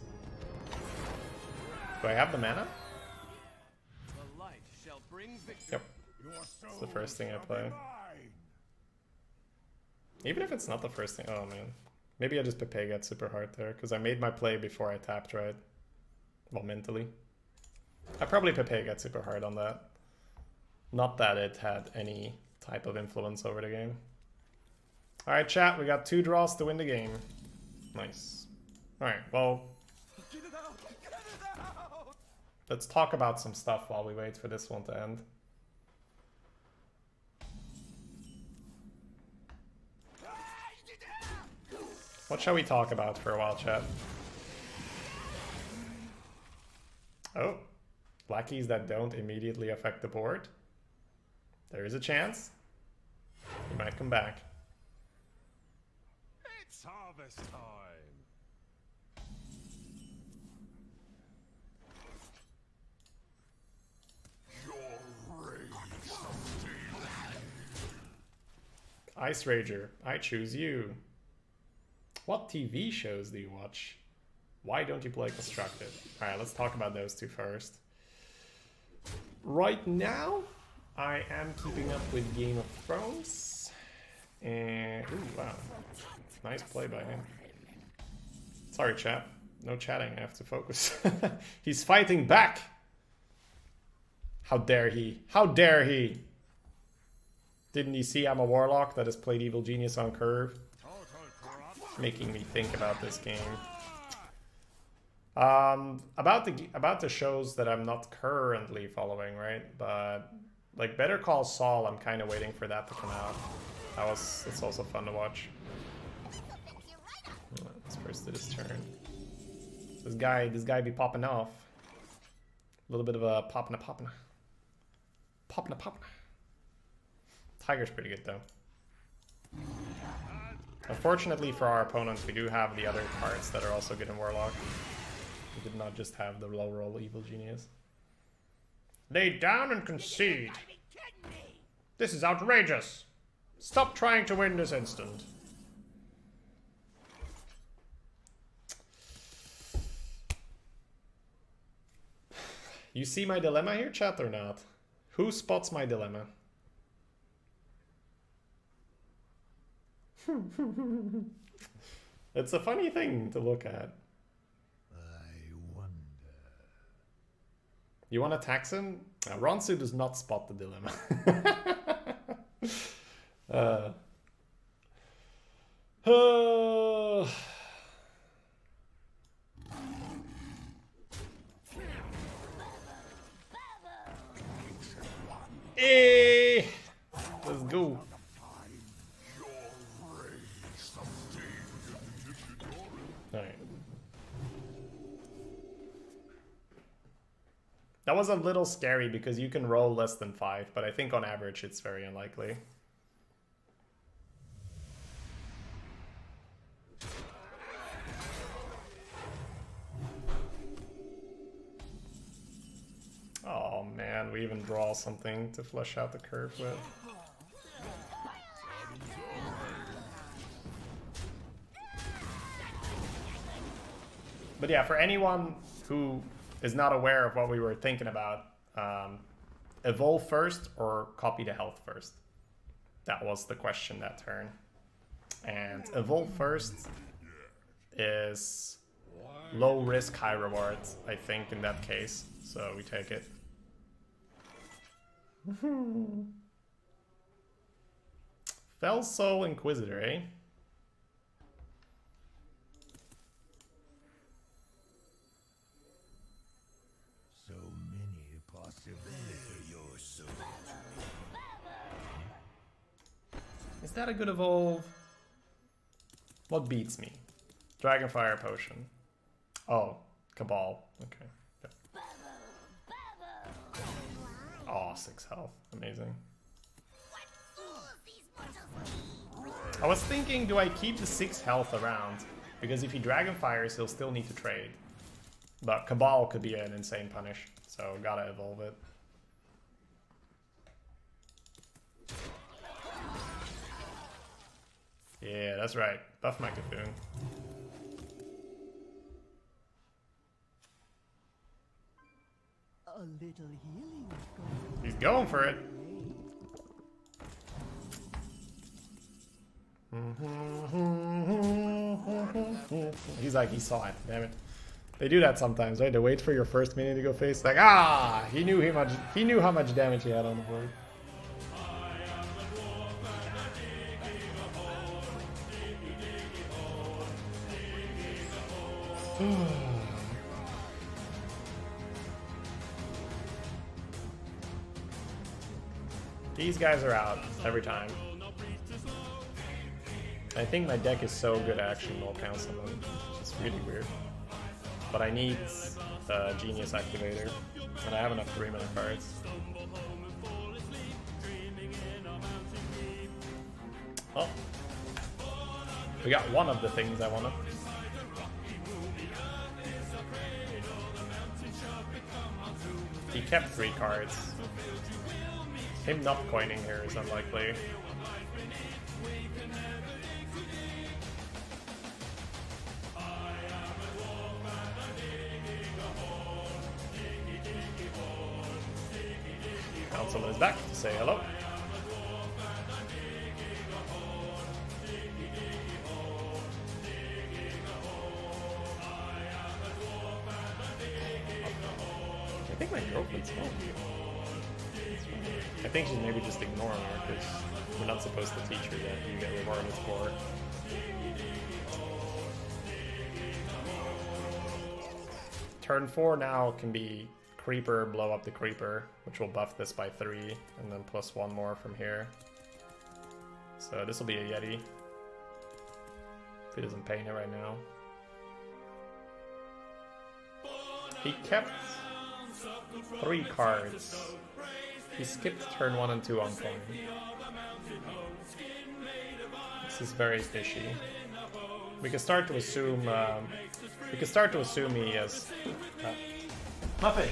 S2: Do I have the mana?
S3: The light shall bring victory.
S2: Yep. It's the first thing I play. Even if it's not the first thing, oh man. Maybe I just Pepe got super hard there, because I made my play before I tapped, right? Well, mentally. I probably Pepe got super hard on that. Not that it had any type of influence over the game. Alright, chat, we got 2 draws to win the game. Nice. Alright, well...
S3: Get it out! Get it out!
S2: Let's talk about some stuff while we wait for this one to end. What shall we talk about for a while, chat? Oh, blackies that don't immediately affect the board. There is a chance. He might come back.
S1: It's harvest time.
S2: Ice Rager, I choose you. What TV shows do you watch? Why don't you play Constructed? Alright, let's talk about those two first. Right now, I am keeping up with Game of Thrones. And, ooh, wow. Nice play by him. Sorry, chat. No chatting, I have to focus. He's fighting back! How dare he? How dare he? Didn't you see I'm a Warlock that has played Evil Genius on curve? Making me think about this game. About the shows that I'm not currently following, right? But like Better Call Saul, I'm kind of waiting for that to come out. It's also fun to watch. Let's first do this turn. This guy be popping off. A little bit of a popping. Tiger's pretty good though. Unfortunately for our opponents, we do have the other cards that are also good in Warlock. We did not just have the low roll Evil Genius. Lay down and concede. This is outrageous. Stop trying to win this instant. You see my dilemma here, chat, or not? Who spots my dilemma? It's a funny thing to look at.
S1: I wonder.
S2: You want to tax him? Ronsu does not spot the dilemma. Let's go. Alright. That was a little scary because you can roll less than 5, but I think on average it's very unlikely. Oh man, we even draw something to flesh out the curve with. But yeah, for anyone who is not aware of what we were thinking about, evolve first or copy the health first? That was the question that turn. And evolve first is low risk, high reward, I think, in that case. So we take it. Fell Soul Inquisitor, eh?
S1: So many possibilities.
S2: Is that a good evolve? What beats me? Dragonfire Potion. Oh, Cabal. Okay. Yeah. Oh, 6 health. Amazing. I was thinking, do I keep the 6 health around Because if he Dragon Fires, he'll still need to trade. But Cabal could be an insane punish, so gotta evolve it. Yeah, that's right. Buff my Cthulhu.
S4: A little healing is going.
S2: He's going for it. He's like, he saw it. Damn it. They do that sometimes, right? They wait for your first minion to go face. Like, ah, he knew how much damage he had on the board. These guys are out every time. I think my deck is so good at actually null counts them. It's really weird. But I need the Genius Activator, and I have enough 3-mana cards. Oh. We got one of the things I wanted. He kept 3 cards. Him not coining here is unlikely. Councilman is back to say hello. I think my girlfriend's home. I think she's maybe just ignoring her because we're not supposed to teach her that you get rewarded for. Turn 4 now can be Creeper, blow up the Creeper, which will buff this by 3, and then plus 1 more from here. So this will be a Yeti. If he doesn't paint it right now. He kept 3 cards. He skipped turn 1 and 2 on coin. This is very fishy. We can start to assume. He has nothing.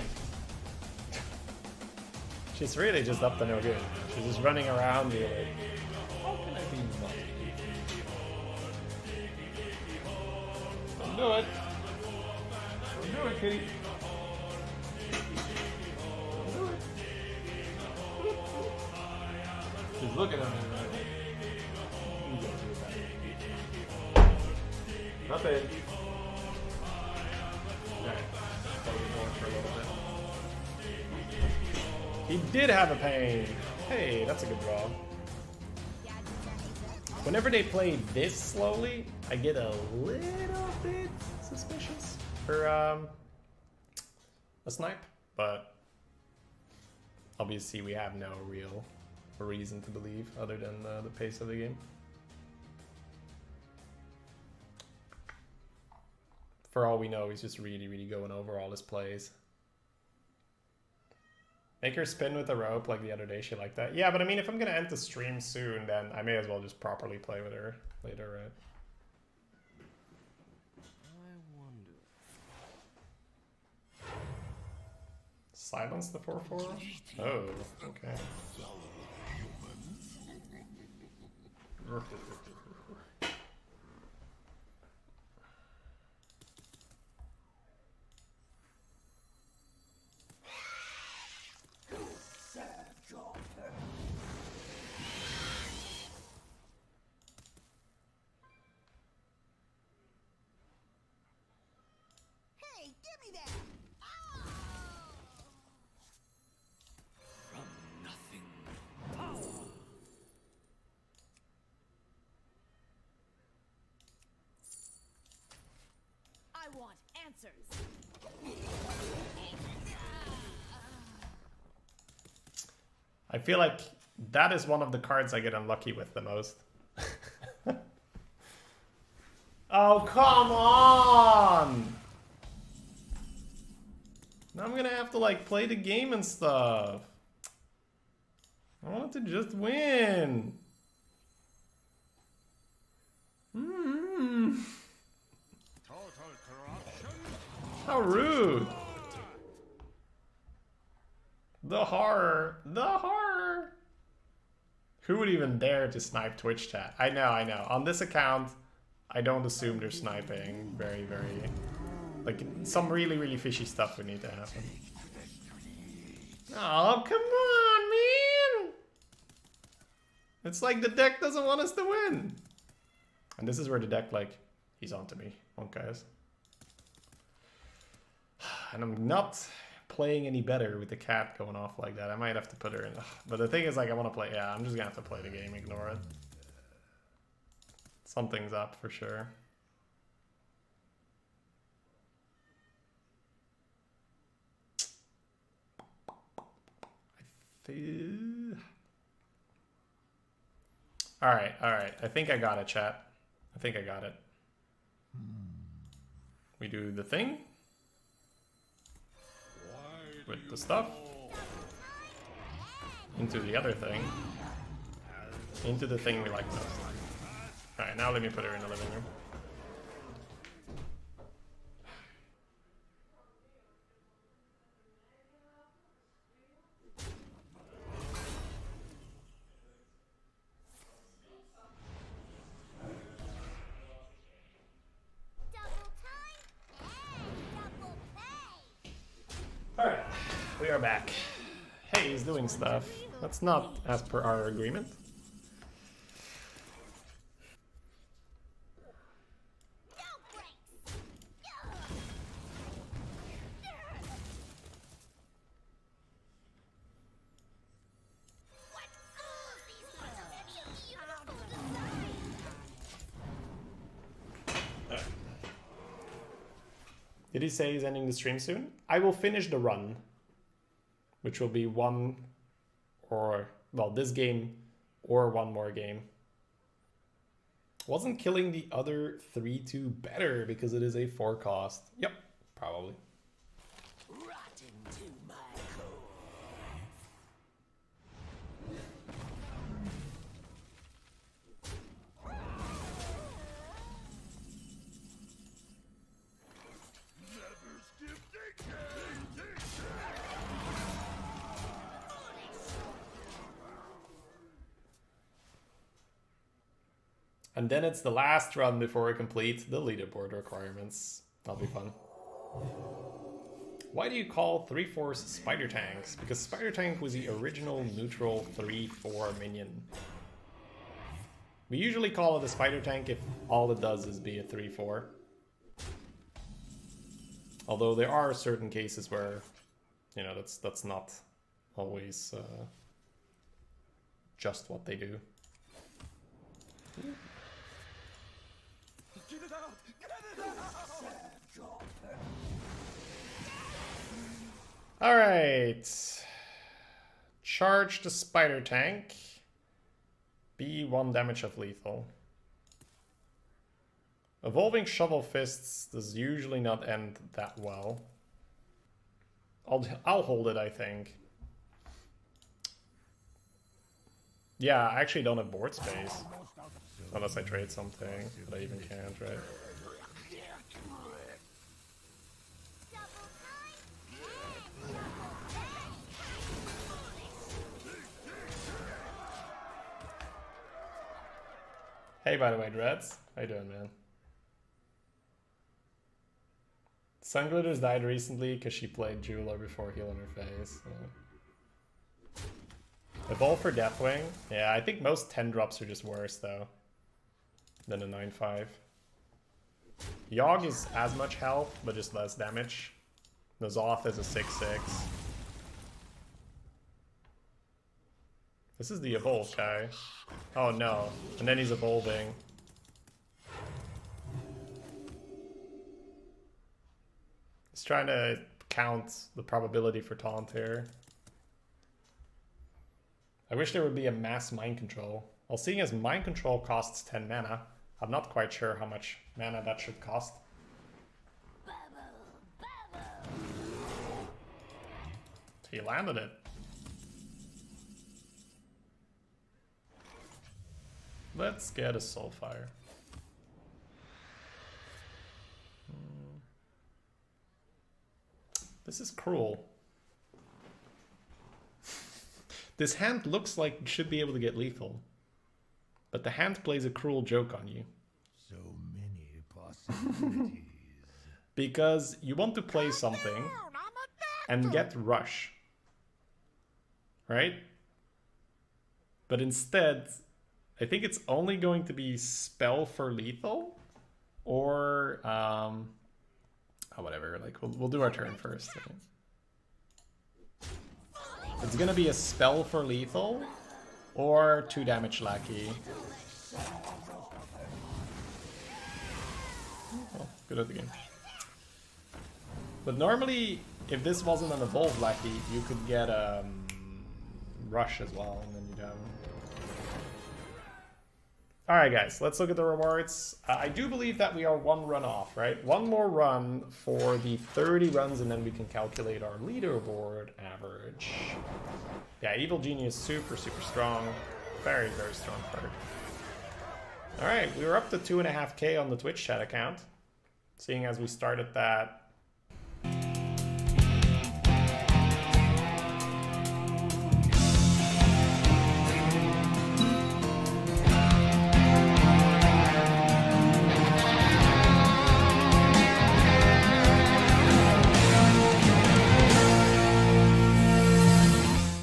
S2: She's really just up to no good. She's just running around me like, how can I be naughty? Don't do it. Don't do it, kitty. Don't do it. She's looking at me right now. You don't do that. Nothing. Okay. For a little bit. He did have a pain. Hey, that's a good draw. Whenever they play this slowly, I get a little bit suspicious for a snipe, but obviously we have no real reason to believe other than the pace of the game. For all we know, he's just really, really going over all his plays. Make her spin with the rope like the other day, shit like that. Yeah, but I mean, if I'm gonna end the stream soon, then I may as well just properly play with her later, right?
S3: I wonder.
S2: Silence the 4/4? Oh, okay.
S5: I want answers.
S2: I feel like that is one of the cards I get unlucky with the most. Oh, come on! Now I'm gonna have to like play the game and stuff. I want to just win. How rude! The horror! The horror! Who would even dare to snipe Twitch chat? I know, I know. On this account, I don't assume they're sniping. Very, very... Like, some really, really fishy stuff would need to happen. Oh, come on, man! It's like the deck doesn't want us to win. And this is where the deck, like, he's onto me. Okay, guys. And I'm not playing any better with the cat going off like that. I might have to put her in. But the thing is, like, I want to play... Yeah, I'm just gonna have to play the game, ignore it. Something's up for sure. Alright, alright. I think I got it, chat. I think I got it. We do the thing. With the stuff. Into the other thing. Into the thing we like most. Alright, now let me put her in the living room. Alright, we are back. Hey, he's doing stuff. That's not as per our agreement. Did he say he's ending the stream soon? I will finish the run, which will be one or, well, this game or one more game. Wasn't killing the other 3-2 better because it is a 4 cost? Yep, probably. And then it's the last run before we complete the leaderboard requirements. That'll be fun. Why do you call 3/4s spider tanks? Because spider tank was the original neutral 3/4 minion. We usually call it a spider tank if all it does is be a 3/4. Although there are certain cases where, you know, that's not always just what they do.
S3: Get it out! Get it out!
S2: All right. Charge the spider tank. Be 1 damage of lethal. Evolving shovel fists does usually not end that well. I'll hold it, I think. Yeah, I actually don't have board space. Unless I trade something, but I even can't, right? Hey, by the way, Dreads. How you doing, man? Sunglitters died recently because she played Jeweler before healing her face. So. Evolve for Deathwing? Yeah, I think most 10 drops are just worse, though, than a 9/5. Yogg is as much health, but just less damage. Nozoth is a 6/6. This is the evolve guy. Oh no, and then he's evolving. He's trying to count the probability for taunt here. I wish there would be a mass mind control. Well, seeing as mind control costs 10 mana, I'm not quite sure how much mana that should cost. He landed it. Let's get a Soulfire. This is cruel. This hand looks like you should be able to get lethal. But the hand plays a cruel joke on you.
S1: So many possibilities.
S2: Because you want to play something and get rush. Right? But instead, I think it's only going to be spell for lethal. Or, whatever. Like, we'll do our turn first. It's gonna be a spell for lethal. Or 2 damage lackey. Oh, good at the game. But normally, if this wasn't an evolved lackey, you could get rush as well, and then you'd have. Alright guys, let's look at the rewards. I do believe that we are 1 run off, right? 1 more run for the 30 runs, and then we can calculate our leaderboard average. Yeah, Evil Genius, super strong. Very strong card. Alright, we were up to 2.5k on the Twitch chat account. Seeing as we started that